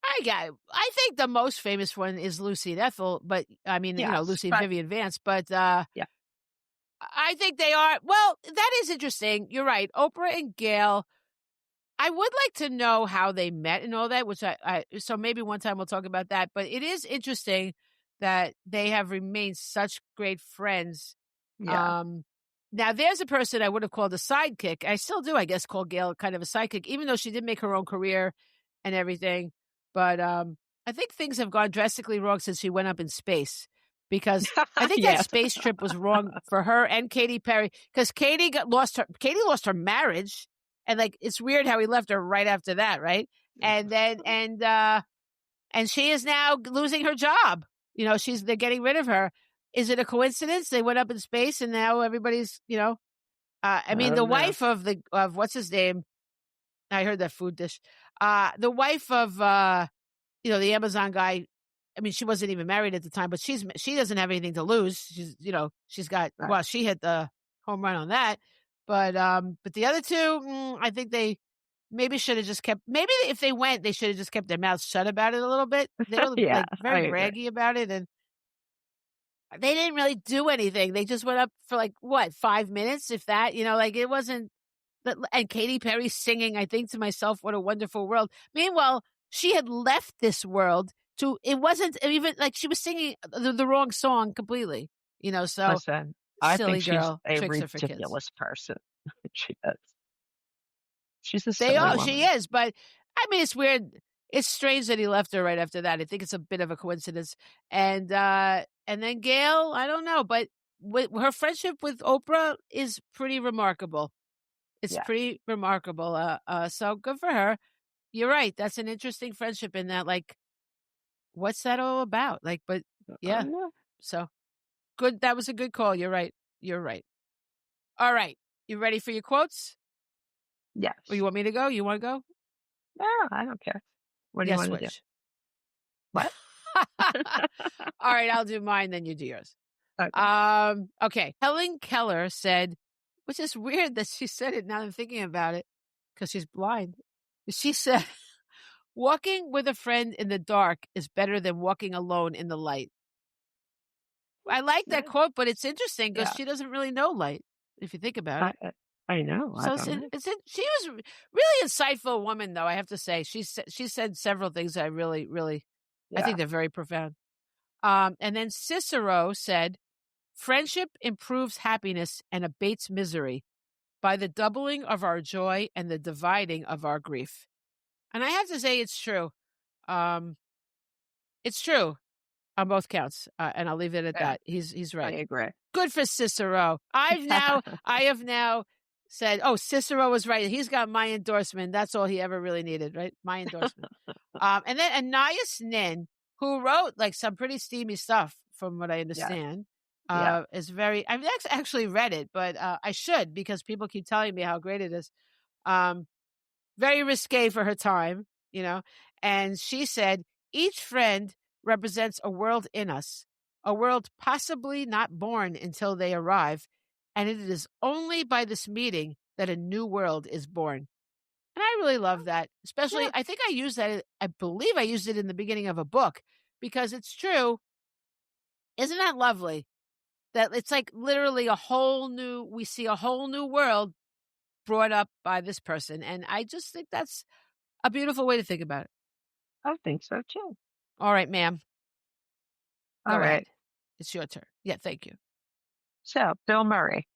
I think the most famous one is Lucy and Ethel, but I mean, Lucy and Vivian Vance, but I think they are. Well, that is interesting. You're right. Oprah and Gail. I would like to know how they met and all that, which so maybe one time we'll talk about that. But it is interesting that they have remained such great friends. Yeah. Now, there's a person I would have called a sidekick. I still do, I guess, call Gail kind of a sidekick, even though she did make her own career and everything. But I think things have gone drastically wrong since she went up in space. Because I think that space trip was wrong for her and Katy Perry. Because Katy lost her marriage. And like, it's weird how he left her right after that, right? And then, and she is now losing her job. You know, they're getting rid of her. Is it a coincidence? They went up in space and now everybody's, I mean, the wife of what's his name? I heard that food dish. The wife of, the Amazon guy. I mean, she wasn't even married at the time, but she doesn't have anything to lose. She's got, well, she hit the home run on that. But the other two, I think they maybe should have just kept, maybe if they went, they should have just kept their mouths shut about it a little bit. They were very braggy about it. And they didn't really do anything. They just went up for 5 minutes, if that, it wasn't, and Katy Perry singing, I think to myself, what a wonderful world. Meanwhile, she had left this world it wasn't even like she was singing the wrong song completely, so. Listen, I think she's girl, a ridiculous person. She is. She's a silly woman. She is, but I mean, it's weird. It's strange that he left her right after that. I think it's a bit of a coincidence. And then Gail, I don't know, but her friendship with Oprah is pretty remarkable. It's pretty remarkable. So good for her. You're right. That's an interesting friendship in that, what's that all about? But yeah. So good. That was a good call. You're right. All right. You ready for your quotes? Yes. Or you want me to go? You want to go? No, I don't care. What do you want to do? What? All right. I'll do mine. Then you do yours. Okay. Okay. Helen Keller said, which is weird that she said it now that I'm thinking about it because she's blind. She said, walking with a friend in the dark is better than walking alone in the light. I like that quote, but it's interesting because she doesn't really know light, if you think about it. I know. So she was a really insightful woman, though, I have to say. She said several things that I really, really, I think they're very profound. And then Cicero said, friendship improves happiness and abates misery by the doubling of our joy and the dividing of our grief. And I have to say it's true. It's true on both counts. And I'll leave it at that. He's right. I agree. Good for Cicero. I have now said, Cicero was right. He's got my endorsement. That's all he ever really needed, right? My endorsement. And then Anais Nin, who wrote some pretty steamy stuff from what I understand, is very, I've actually read it, but I should because people keep telling me how great it is. Very risque for her time, and she said, each friend represents a world in us, a world possibly not born until they arrive. And it is only by this meeting that a new world is born. And I really love that, especially, I think I believe I used it in the beginning of a book because it's true. Isn't that lovely? That it's like literally we see a whole new world brought up by this person. And I just think that's a beautiful way to think about it. I think so too. All right, ma'am. All Go right. ahead. It's your turn. Yeah, thank you. So Bill Murray,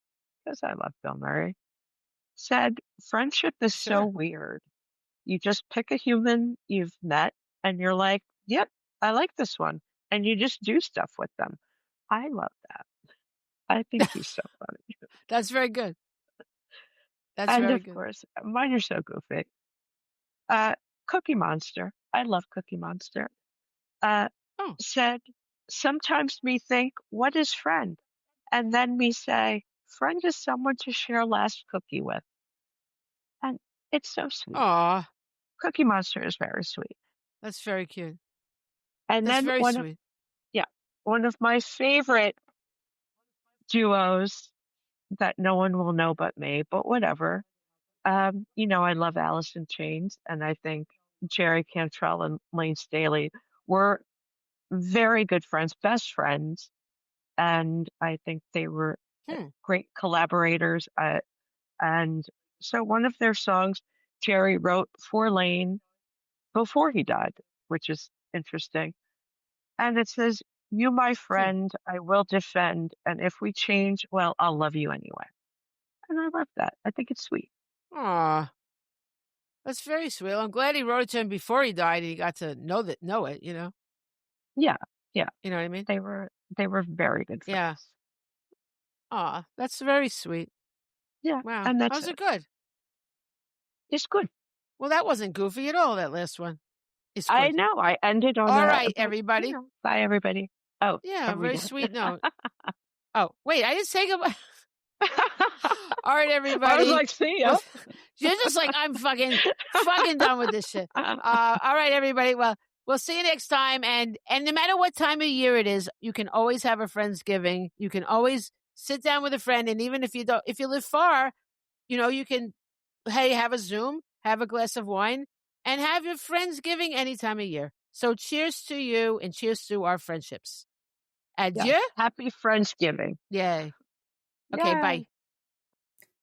because I love Bill Murray, said, friendship is so Sure. weird. You just pick a human you've met and you're like, yep, I like this one. And you just do stuff with them. I love that. I think he's so funny. That's very good. That's And very of good. course, mine are so goofy. Cookie Monster, I love Cookie Monster, Oh. said, sometimes me think, what is friend? And then me say, friend is someone to share last cookie with. And it's so sweet. Aw. Cookie Monster is very sweet. That's very cute. And That's then very sweet. one of my favorite duos that no one will know but me, but whatever. I love Alice in Chains, and I think Jerry Cantrell and Lane Staley were very good friends, best friends, and I think they were great collaborators. And so one of their songs, Jerry wrote for Lane before he died, which is interesting. And it says, you, my friend, I will defend. And if we change, well, I'll love you anyway. And I love that. I think it's sweet. Aw. That's very sweet. I'm glad he wrote it to him before he died and he got to know it, you know? Yeah. Yeah. You know what I mean? They were very good friends. Yeah. Aw, that's very sweet. Yeah. Wow. And that's How's it good? It's good. Well, that wasn't goofy at all, that last one. It's good. I know. I ended on all right, everybody. Bye, everybody. Oh, yeah, very sweet note. Oh, wait, I didn't say goodbye. All right, everybody. I was like, see ya. You're just like, I'm fucking done with this shit. All right, everybody. Well, we'll see you next time. And no matter what time of year it is, you can always have a Friendsgiving. You can always sit down with a friend. And even if you live far, you can, have a Zoom, have a glass of wine, and have your Friendsgiving any time of year. So cheers to you and cheers to our friendships. Adieu. Yes. Happy Friendsgiving. Yay. Okay, Yay. bye.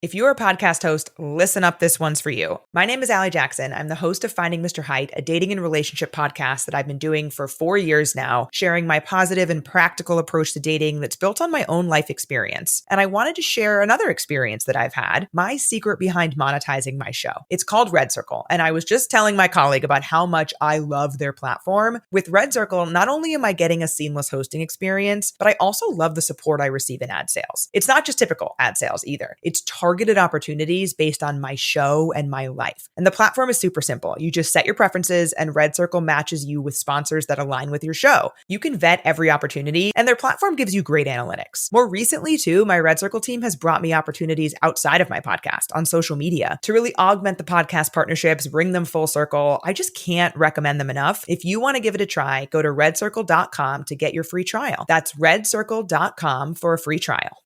If you're a podcast host, listen up, this one's for you. My name is Allie Jackson. I'm the host of Finding Mr. Height, a dating and relationship podcast that I've been doing for 4 years now, sharing my positive and practical approach to dating that's built on my own life experience. And I wanted to share another experience that I've had, my secret behind monetizing my show. It's called Red Circle, and I was just telling my colleague about how much I love their platform. With Red Circle, not only am I getting a seamless hosting experience, but I also love the support I receive in ad sales. It's not just typical ad sales either. It's targeted opportunities based on my show and my life. And the platform is super simple. You just set your preferences and Red Circle matches you with sponsors that align with your show. You can vet every opportunity and their platform gives you great analytics. More recently too, my Red Circle team has brought me opportunities outside of my podcast on social media to really augment the podcast partnerships, bring them full circle. I just can't recommend them enough. If you want to give it a try, go to redcircle.com to get your free trial. That's redcircle.com for a free trial.